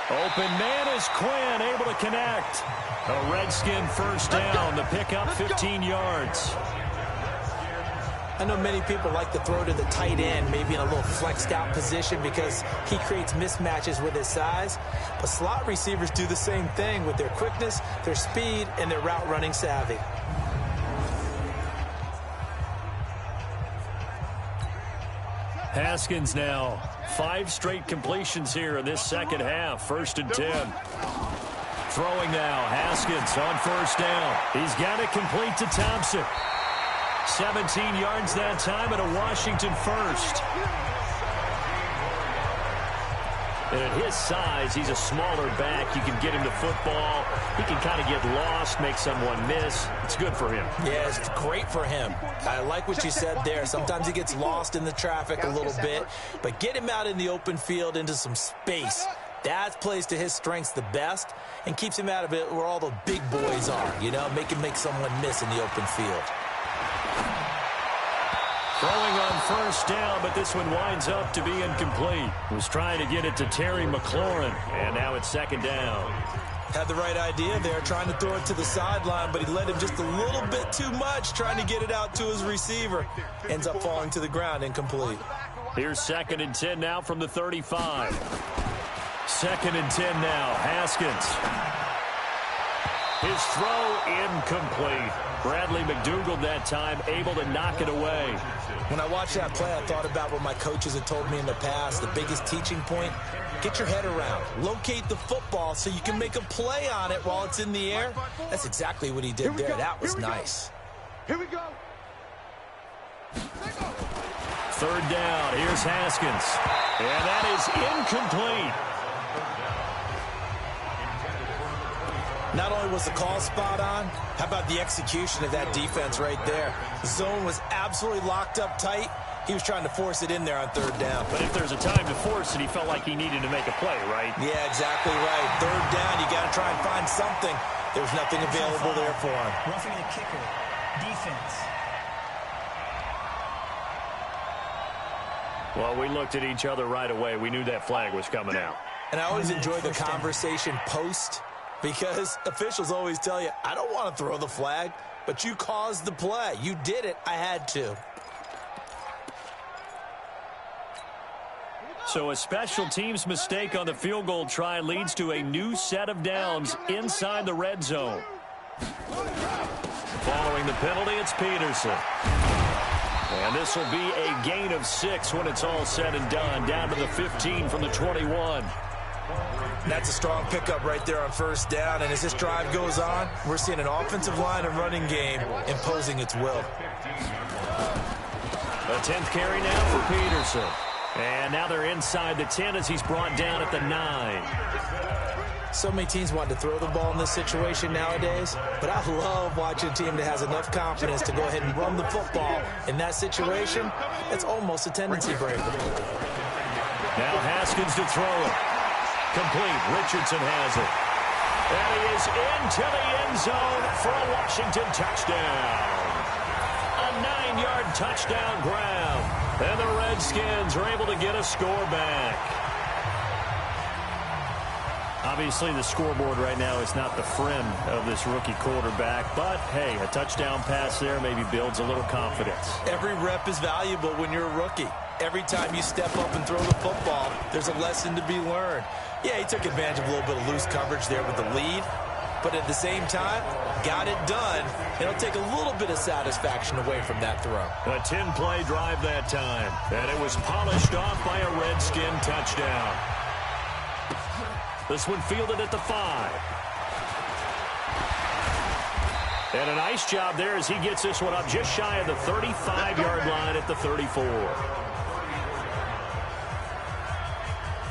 Open man is Quinn, able to connect. A Redskin first down, the pickup 15 yards. I know many people like to throw to the tight end, maybe in a little flexed out position because he creates mismatches with his size. But slot receivers do the same thing with their quickness, their speed, and their route running savvy. Haskins now. 5 straight completions here in this second half. 1st and 10. Throwing now. Haskins on 1st down. He's got it complete to Thompson. 17 yards that time and a Washington first. And at his size, he's a smaller back. You can get him the football. He can kind of get lost, make someone miss. It's good for him. Yeah, it's great for him. I like what you said there. Sometimes he gets lost in the traffic a little bit, but get him out in the open field into some space. That plays to his strengths the best and keeps him out of it where all the big boys are, you know, make someone miss in the open field. Throwing on 1st down, but this one winds up to be incomplete. Was trying to get it to Terry McLaurin, and now it's 2nd down. Had the right idea there, trying to throw it to the sideline, but he let him just a little bit too much, trying to get it out to his receiver. Ends up falling to the ground, incomplete. Here's 2nd and 10 now from the 35. 2nd and 10 now, Haskins. His throw incomplete. Bradley McDougald that time able to knock it away. When I watched that play, I thought about what my coaches had told me in the past. The biggest teaching point, get your head around. Locate the football so you can make a play on it while it's in the air. That's exactly what he did there. That was nice. Here we go. 3rd down. Here's Haskins. And that is incomplete. Not only was the call spot on, how about the execution of that defense right there? The zone was absolutely locked up tight. He was trying to force it in there on third down. But if there's a time to force it, he felt like he needed to make a play, right? Yeah, exactly right. Third down, you got to try and find something. There's nothing available there for him. Roughing the kicker. Defense. Well, we looked at each other right away. We knew that flag was coming out. And I always enjoy the conversation post, because officials always tell you, I don't want to throw the flag, but you caused the play. You did it. I had to. So a special teams mistake on the field goal try leads to a new set of downs inside the red zone. Following the penalty, it's Peterson. And this will be a gain of 6 when it's all said and done, down to the 15 from the 21. That's a strong pickup right there on first down, and as this drive goes on, we're seeing an offensive line and running game imposing its will. A 10th carry now for Peterson. And now they're inside the 10 as he's brought down at the 9. So many teams want to throw the ball in this situation nowadays, but I love watching a team that has enough confidence to go ahead and run the football. In that situation, it's almost a tendency breaker. Now Haskins to throw it. Complete. Richardson has it. And he is into the end zone for a Washington touchdown. A 9-yard touchdown grab. And the Redskins are able to get a score back. Obviously, the scoreboard right now is not the friend of this rookie quarterback. But, hey, a touchdown pass there maybe builds a little confidence. Every rep is valuable when you're a rookie. Every time you step up and throw the football, there's a lesson to be learned. Yeah, he took advantage of a little bit of loose coverage there with the lead. But at the same time, got it done. It'll take a little bit of satisfaction away from that throw. A 10-play drive that time. And it was polished off by a Redskin touchdown. This one fielded at the 5. And a nice job there as he gets this one up just shy of the 35-yard line at the 34.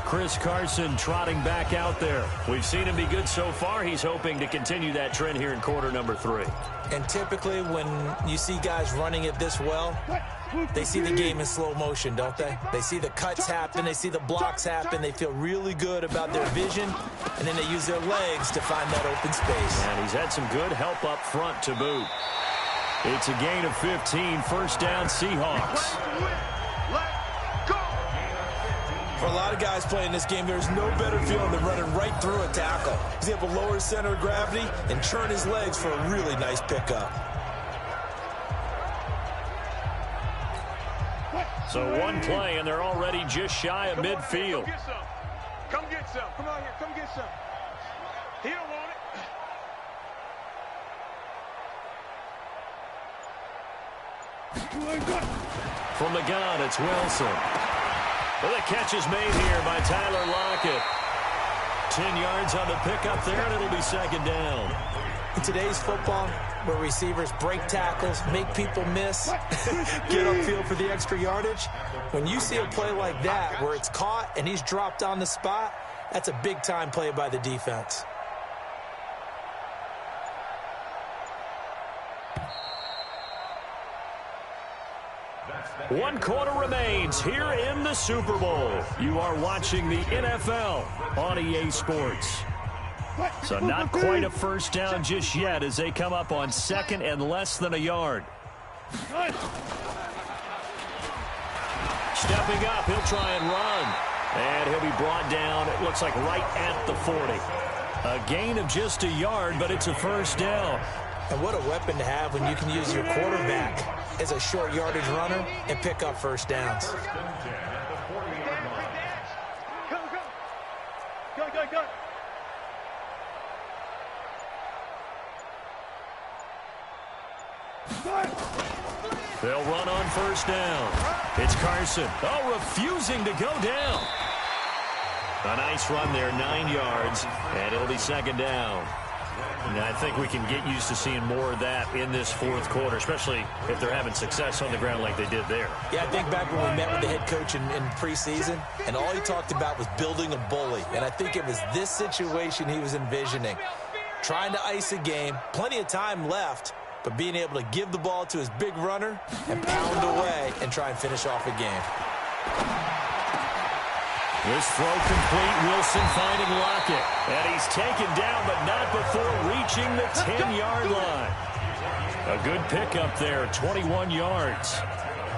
Chris Carson trotting back out there. We've seen him be good so far. He's hoping to continue that trend here in quarter number 3. And typically when you see guys running it this well, they see the game in slow motion, don't they? They see the cuts happen. They see the blocks happen. They feel really good about their vision. And then they use their legs to find that open space. And he's had some good help up front to boot. It's a gain of 15. First down, Seahawks. For a lot of guys playing this game, there's no better feeling than running right through a tackle. He's able to lower his center of gravity and turn his legs for a really nice pickup. So one play, and they're already just shy of midfield. Come get some. Come on here. Come get some. He don't want it. From the gun, it's Wilson. Well, the catch is made here by Tyler Lockett. 10 yards on the pickup there, and it'll be second down. In today's football, where receivers break tackles, make people miss, get upfield for the extra yardage, when you see a play like that where it's caught and he's dropped on the spot, that's a big-time play by the defense. One quarter remains here in the Super Bowl. You are watching the NFL on EA Sports. So not quite a first down just yet as they come up on second and less than a yard. Stepping up, he'll try and run. And he'll be brought down, it looks like right at the 40. A gain of just a yard, but it's a first down. And what a weapon to have when you can use your quarterback as a short yardage runner and pick up first downs. Go. They'll run on first down. It's Carson. Oh, refusing to go down. A nice run there, 9 yards, and it'll be second down. And I think we can get used to seeing more of that in this fourth quarter, especially if they're having success on the ground like they did there. Yeah, I think back when we met with the head coach in preseason, and all he talked about was building a bully. And I think it was this situation he was envisioning. trying to ice a game, plenty of time left, but being able to give the ball to his big runner and pound away and try and finish off a game. This throw complete. Wilson finding Lockett. And he's taken down, but not before reaching the 10-yard line. A good pickup there, 21 yards.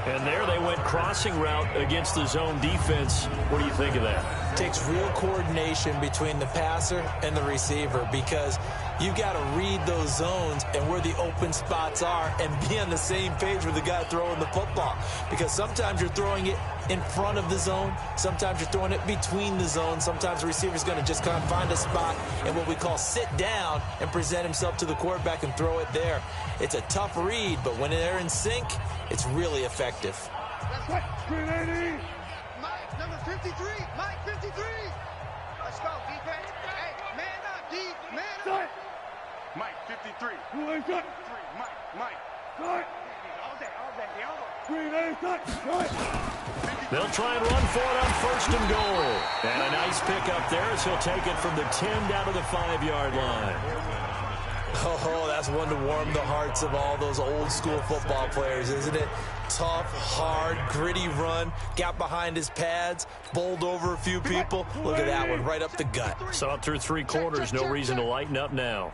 And there they went crossing route against the zone defense. What do you think of that? Takes real coordination between the passer and the receiver, because you've got to read those zones and where the open spots are and be on the same page with the guy throwing the football. Because sometimes you're throwing it in front of the zone. Sometimes you're throwing it between the zones. Sometimes the receiver's going to just kind of find a spot and what we call sit down and present himself to the quarterback and throw it there. It's a tough read, but when they're in sync, it's really effective. That's right. 380. Mike, number 53. Mike, 53. Let's go, defense. Hey, man up, D. Man up. Mike, 53. Who ain't got? 3. Mike. Right. All day, the elbow. 380. Right. They'll try and run for it on first and goal. And a nice pickup there as he'll take it from the 10 down to the 5-yard line. Oh, that's one to warm the hearts of all those old school football players, isn't it? Tough, hard, gritty run, got behind his pads, bowled over a few people. Look at that one, right up the gut. Saw it through 3 quarters, no reason to lighten up now.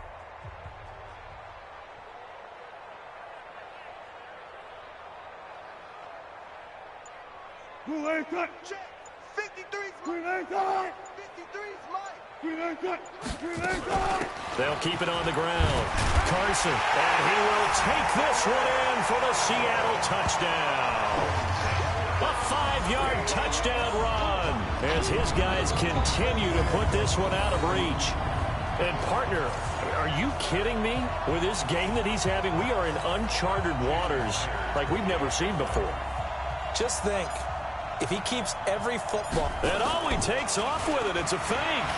Who ain't got? Check. 53's Who Mike. ain't got? 53's Mike. Who ain't got? Who ain't got? They'll keep it on the ground. Carson, and he will take this one in for the Seattle touchdown. A 5-yard touchdown run as his guys continue to put this one out of reach. And, partner, are you kidding me? With this game that he's having, we are in uncharted waters like we've never seen before. Just think, if he keeps every football... And he takes off with it. It's a fake.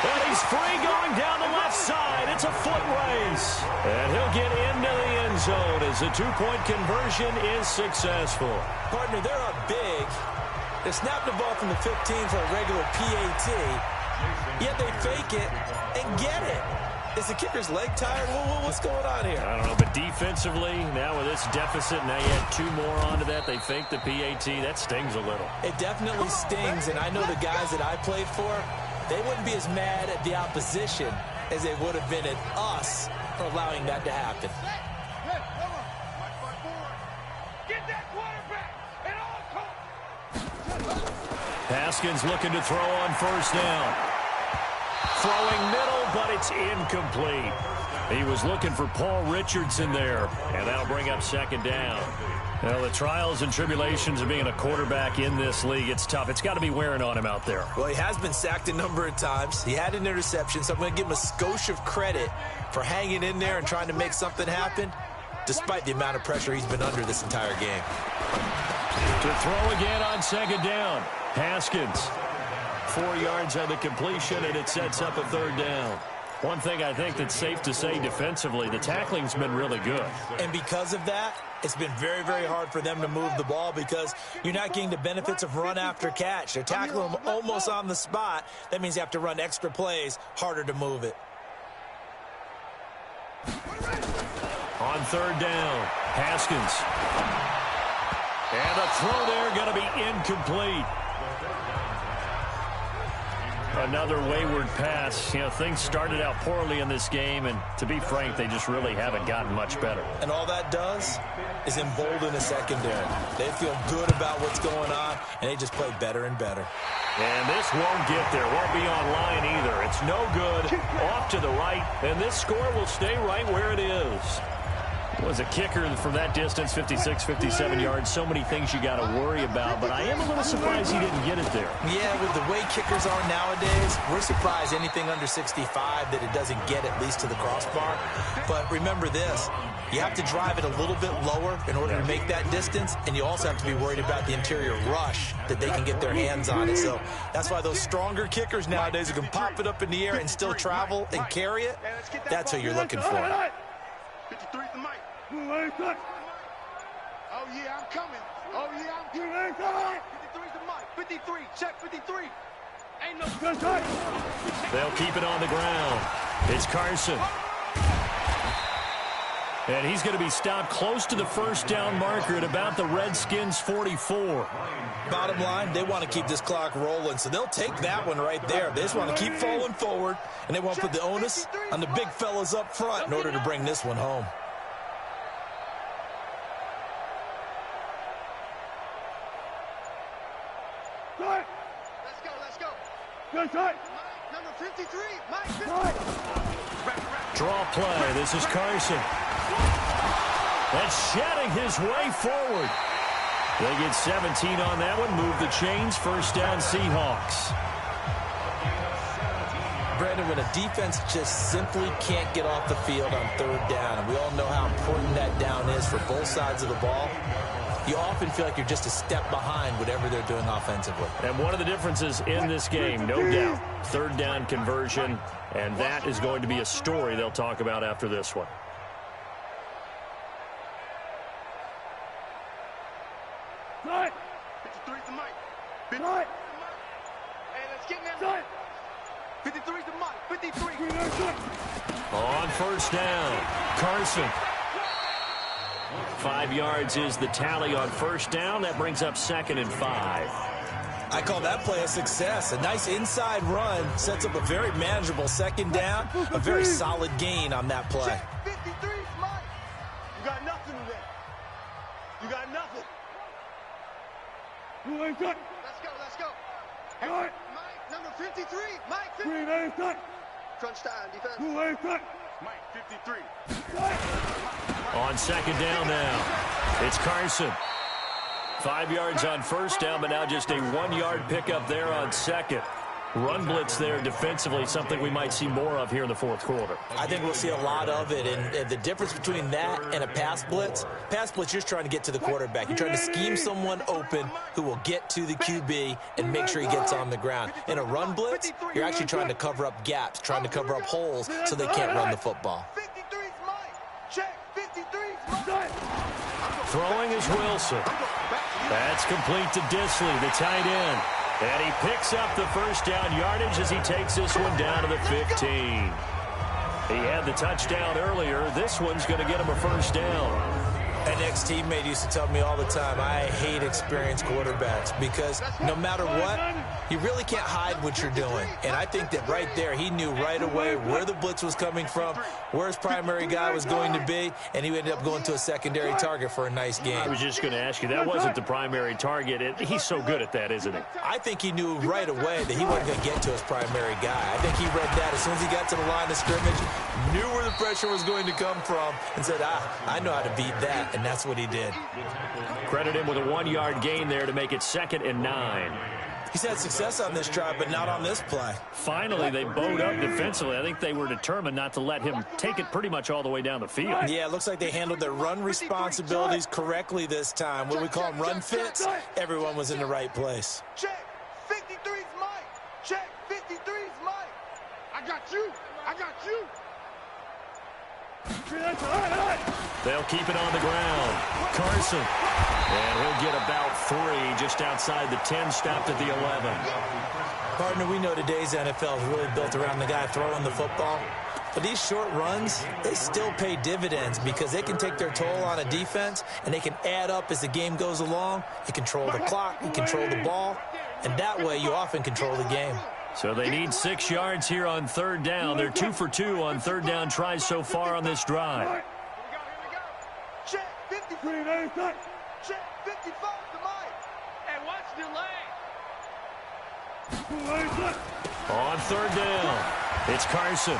And he's free going down the left side. It's a foot race. And he'll get into the end zone as the 2-point conversion is successful. Partner, they're up big. They snap the ball from the 15 for a regular PAT, yet they fake it and get it. Is the kicker's leg tired? What's going on here? I don't know, but defensively, now with this deficit, now you add 2 more onto that. They fake the PAT. That stings a little. It definitely stings, and I know the guys that I played for, they wouldn't be as mad at the opposition as they would have been at us for allowing that to happen. Get that quarterback at all costs. Haskins looking to throw on first down. Throwing middle, but it's incomplete. He was looking for Paul Richardson there, and that'll bring up second down. Well, the trials and tribulations of being a quarterback in this league, it's tough. It's got to be wearing on him out there. Well, he has been sacked a number of times. He had an interception, so I'm going to give him a skosh of credit for hanging in there and trying to make something happen, despite the amount of pressure he's been under this entire game. To throw again on second down. Haskins. 4 yards on the completion, and it sets up a third down. One thing I think that's safe to say defensively, the tackling's been really good. And because of that, it's been very, very hard for them to move the ball because you're not getting the benefits of run after catch. They're tackling them almost on the spot. That means you have to run extra plays, harder to move it. On third down, Haskins. And a throw there going to be incomplete. Another wayward pass. You know, things started out poorly in this game, and to be frank, they just really haven't gotten much better. And all that does is embolden the secondary. They feel good about what's going on, and they just play better and better. And this won't get there. Won't be online either. It's no good. Off to the right, and this score will stay right where it is. Was a kicker from that distance, 56, 57 yards. So many things you got to worry about, but I am a little surprised he didn't get it there. Yeah, with the way kickers are nowadays, we're surprised anything under 65 that it doesn't get at least to the crossbar. But remember this, you have to drive it a little bit lower in order to make that distance, and you also have to be worried about the interior rush that they can get their hands on it. So that's why those stronger kickers nowadays who can pop it up in the air and still travel and carry it, that's who you're looking for. 53's the mic. Who ain't got? Oh, yeah, I'm coming. Oh, yeah, I'm Who coming. ain't got? 53's the mic. 53. Check 53. Ain't no... That's right. They'll keep it on the ground. It's Carson. And he's going to be stopped close to the first down marker at about the Redskins' 44. Bottom line, they want to keep this clock rolling, so they'll take that one right there. They just want to keep falling forward, and they won't put the onus on the big fellas up front in order to bring this one home. Let's go, let's go. Good side. Number 53, Mike 53. Draw play. This is Carson. That's shedding his way forward. They get 17 on that one. Move the chains. First down, Seahawks. Brandon, when a defense just simply can't get off the field on third down, and we all know how important that down is for both sides of the ball, you often feel like you're just a step behind whatever they're doing offensively. And one of the differences in this game, no doubt, third down conversion, and that is going to be a story they'll talk about after this one. Side. 53 to Mike. 53 Side. to Mike. Hey, let's get in there. Side. 53 to Mike. 53. On first down, Carson. 5 yards is the tally on first down. That brings up 2nd and 5. I call that play a success. A nice inside run sets up a very manageable second down, a very solid gain on that play. 53 is Mike. You got nothing today. You got nothing. Let's go. Let's go. Hey, Right. Mike, number 53. Mike 53. Green A side. Crunch time, defense. Two A side. Mike 53. On second down now, it's Carson. 5 yards on first down, but now just a 1-yard pickup there on second. Run blitz there defensively, something we might see more of here in the fourth quarter. I think we'll see a lot of it, and the difference between that and a pass blitz, you're just trying to get to the quarterback. You're trying to scheme someone open who will get to the QB and make sure he gets on the ground. In a run blitz, you're actually trying to cover up gaps, trying to cover up holes so they can't run the football. 53 is Mike. Check. 53 is Mike. Throwing is Wilson. That's complete to Disley, the tight end. And he picks up the first down yardage as he takes this one down to the 15. He had the touchdown earlier. This one's going to get him a first down. An ex-teammate used to tell me all the time, I hate experienced quarterbacks because no matter what, you really can't hide what you're doing. And I think that right there, he knew right away where the blitz was coming from, where his primary guy was going to be, and he ended up going to a secondary target for a nice I game. was just going to ask you, that wasn't the primary target. He's so good at that, isn't he? I think he knew right away that he wasn't going to get to his primary guy. I think he read that as soon as he got to the line of scrimmage, knew where the pressure was going to come from, and said, I know how to beat that. And that's what he did. Credit him with a 1-yard gain there to make it 2nd and 9. He's had success on this drive, but not on this play. Finally, they bowed up defensively. I think they were determined not to let him take it pretty much all the way down the field. Yeah, it looks like they handled their run responsibilities correctly this time. When we call them run fits, everyone was in the right place. Check. 53 is Mike. Check. 53 is Mike. I got you. I got you. They'll keep it on the ground. Carson. And he'll get about 3 just outside the 10, stopped at the 11. Partner, we know today's NFL is really built around the guy throwing the football. But these short runs, they still pay dividends because they can take their toll on a defense and they can add up as the game goes along. You control the clock, you control the ball, and that way you often control the game. So they need 6 yards here on third down. They're 2 for 2 on third down tries so far on this drive. Here we go. Check. 53. Check. 55 to Mike. Hey, watch the leg. On third down, it's Carson.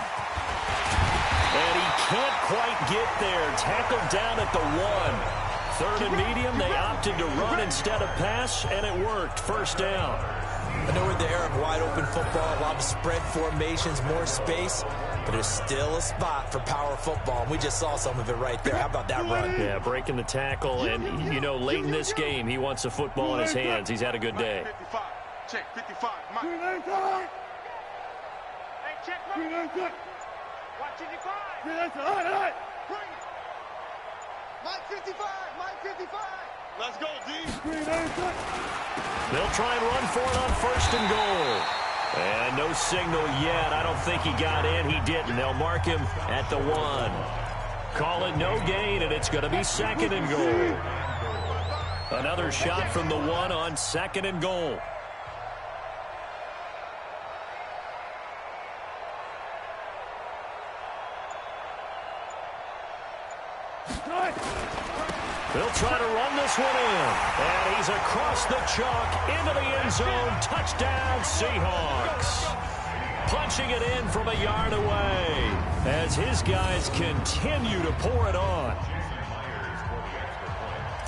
And he can't quite get there. Tackled down at the 1. 3rd and medium, they opted to run instead of pass, and it worked. First down. I know we're in the era of wide-open football, a lot of spread formations, more space, but there's still a spot for power football, and we just saw some of it right there. How about that run? Yeah, breaking the tackle, and, you know, late in this game, he wants the football in his hands. He's had a good day. 55. Check. 55. Mike. Hey, check, Mike. Watch it decline. Bring it. Mike 55. Mike 55. Let's go, D. They'll try and run for it on 1st and goal. And no signal yet. I don't think he got in. He didn't. They'll mark him at the 1. Call it no gain, and it's going to be 2nd and goal. Another shot from the 1 on 2nd and goal. They'll try to run this one in. And he's across the chalk into the end zone. Touchdown, Seahawks. Punching it in from a yard away as his guys continue to pour it on.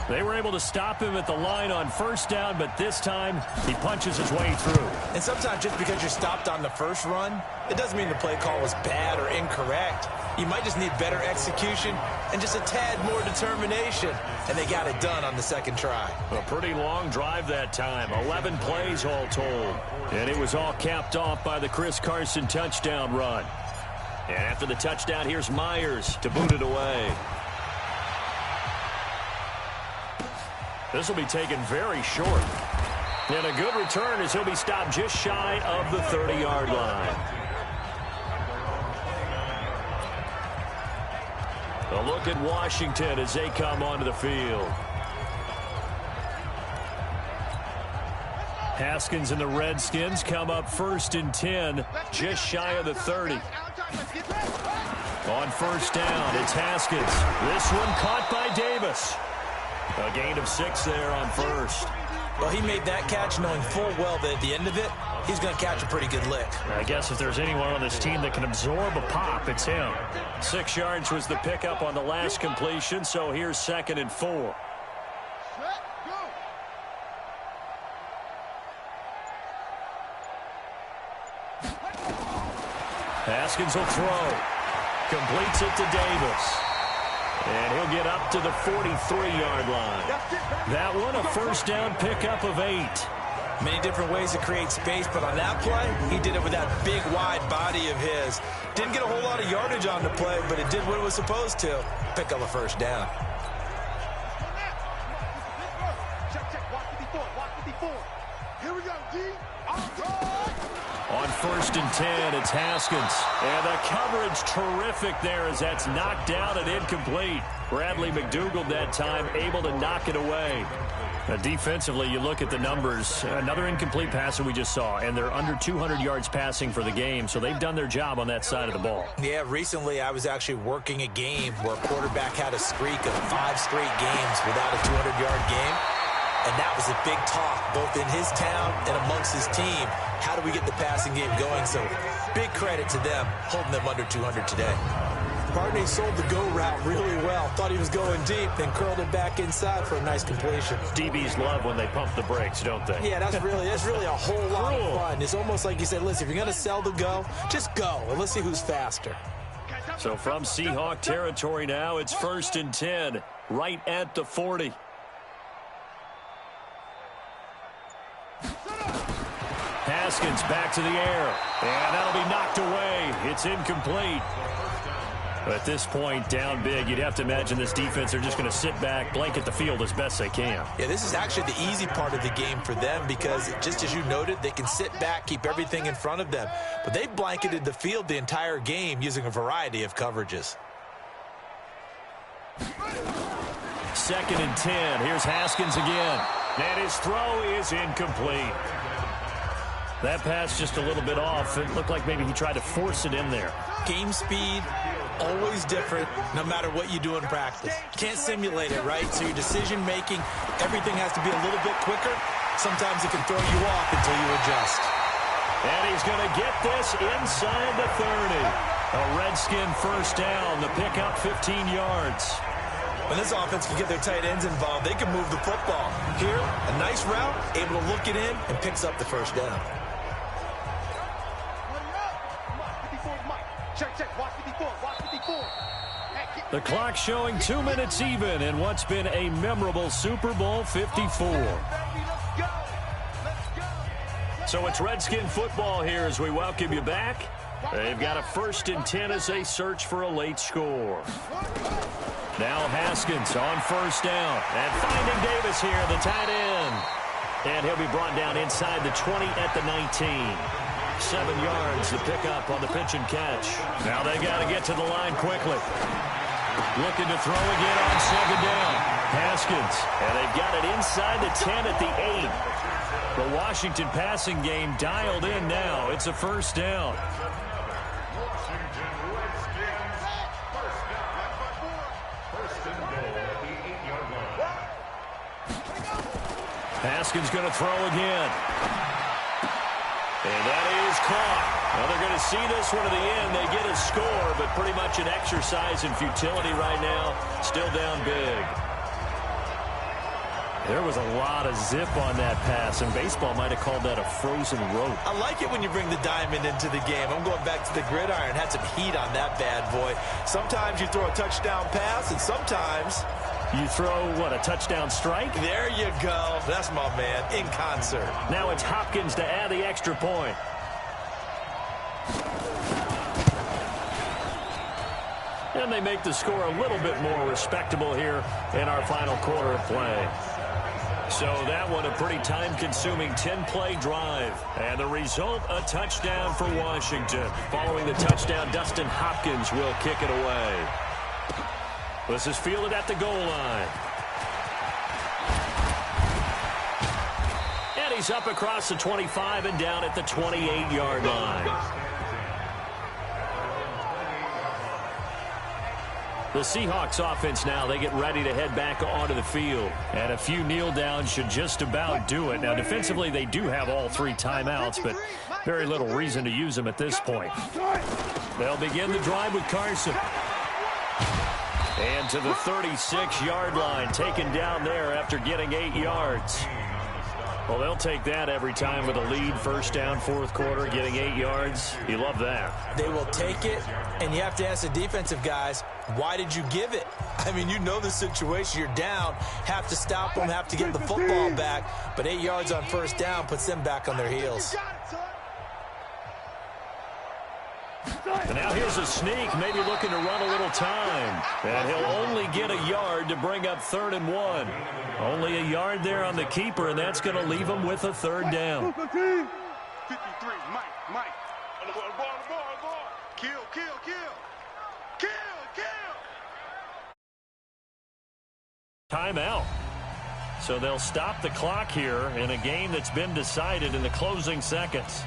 They were able to stop him at the line on 1st down, but this time he punches his way through. And sometimes just because you're stopped on the first run, it doesn't mean the play call was bad or incorrect. You might just need better execution and just a tad more determination. And they got it done on the 2nd try. A pretty long drive that time. 11 plays all told. And it was all capped off by the Chris Carson touchdown run. And after the touchdown, here's Myers to boot it away. This will be taken very short. And a good return as he'll be stopped just shy of the 30-yard line. A look at Washington as they come onto the field. Haskins and the Redskins come up 1st and 10, just shy of the 30. On 1st down, it's Haskins. This one caught by Davis. A gain of 6 there on 1st. Well, he made that catch knowing full well that at the end of it, he's going to catch a pretty good lick. I guess if there's anyone on this team that can absorb a pop, it's him. 6 yards was the pickup on the last completion, so here's 2nd and 4. Haskins will throw. Completes it to Davis. And he'll get up to the 43-yard line. That one, a 1st down pickup of 8. Many different ways to create space, but on that play, he did it with that big, wide body of his. Didn't get a whole lot of yardage on the play, but it did what it was supposed to. Pick up a 1st down. Here we go, D. On 1st and 10, it's Haskins. And the coverage terrific there as that's knocked down and incomplete. Bradley McDougald that time able to knock it away. Defensively, you look at the numbers. Another incomplete pass that we just saw, and they're under 200 yards passing for the game, so they've done their job on that side of the ball. Yeah, recently I was actually working a game where a quarterback had a streak of 5 straight games without a 200-yard game. And that was a big talk, both in his town and amongst his team. How do we get the passing game going? So big credit to them, holding them under 200 today. Barney sold the go route really well. Thought he was going deep, then curled it back inside for a nice completion. DBs love when they pump the brakes, don't they? Yeah, that's really a whole lot of fun. It's almost like you said, listen, if you're going to sell the go, just go, and let's see who's faster. So from Seahawk territory now, it's 1st and 10, right at the 40. Haskins back to the air, and that'll be knocked away. It's incomplete. At this point, down big, you'd have to imagine this defense are just going to sit back, blanket the field as best they can. Yeah, this is actually the easy part of the game for them because, just as you noted, they can sit back, keep everything in front of them. But they blanketed the field the entire game using a variety of coverages. 2nd and 10. Here's Haskins again. And his throw is incomplete. That pass just a little bit off. It looked like maybe he tried to force it in there. Game speed, always different, no matter what you do in practice. Can't simulate it, right? So your decision-making, everything has to be a little bit quicker. Sometimes it can throw you off until you adjust. And he's going to get this inside the 30. A Redskin 1st down. The pickup 15 yards. When this offense can get their tight ends involved, they can move the football. Here, a nice route, able to look it in, and picks up the 1st down. The clock showing 2 minutes even in what's been a memorable Super Bowl 54. So it's Redskin football here as we welcome you back. They've got a 1st and 10 as they search for a late score. Now Haskins on 1st down. And finding Davis here, the tight end. And he'll be brought down inside the 20 at the 19. 7 yards to pick up on the pitch and catch. Now they got to get to the line quickly. Looking to throw again on 2nd down. Haskins, and they've got it inside the 10 at the 8. The Washington passing game dialed in now. It's a 1st down. Haskins going to throw again. And that is caught. Now they're going to see this one to the end. They get a score, but pretty much an exercise in futility right now. Still down big. There was a lot of zip on that pass, and baseball might have called that a frozen rope. I like it when you bring the diamond into the game. I'm going back to the gridiron. Had some heat on that bad boy. Sometimes you throw a touchdown pass, and sometimes you throw, what, a touchdown strike? There you go. That's my man, in concert. Now it's Hopkins to add the extra point. And they make the score a little bit more respectable here in our final quarter of play. So that one a pretty time-consuming 10-play drive. And the result, a touchdown for Washington. Following the touchdown, Dustin Hopkins will kick it away. This is fielded at the goal line. And he's up across the 25 and down at the 28-yard line. The Seahawks offense now, they get ready to head back onto the field. And a few kneel downs should just about do it. Now, defensively, they do have all 3 timeouts, but very little reason to use them at this point. They'll begin the drive with Carson. And to the 36-yard line, taken down there after getting 8 yards. Well, they'll take that every time with a lead. 1st down, 4th quarter, getting 8 yards. You love that. They will take it, and you have to ask the defensive guys, why did you give it? I mean, you know the situation. You're down, have to stop them, have to get the football back. But 8 yards on 1st down puts them back on their heels. And now here's a sneak, maybe looking to run a little time. And he'll only get a yard to bring up 3rd and 1. Only a yard there on the keeper, and that's going to leave him with a 3rd down. 53, Mike. On the ball. Kill. Timeout. So they'll stop the clock here in a game that's been decided in the closing seconds.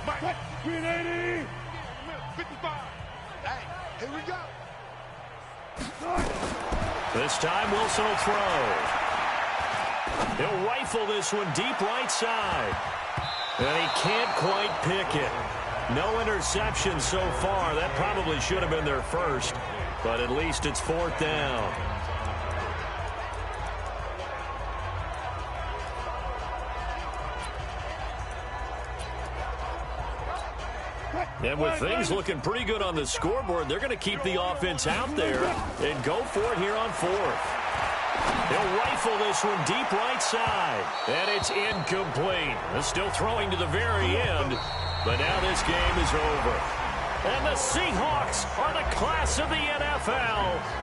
Mike. 380. 55. Hey, here we go. This time Wilson will throw. He'll rifle this one deep right side. And he can't quite pick it. No interception so far. That probably should have been their first. But at least it's 4th down. And with things looking pretty good on the scoreboard, they're going to keep the offense out there and go for it here on 4th. He'll rifle this one deep right side. And it's incomplete. They're still throwing to the very end. But now this game is over. And the Seahawks are the class of the NFL.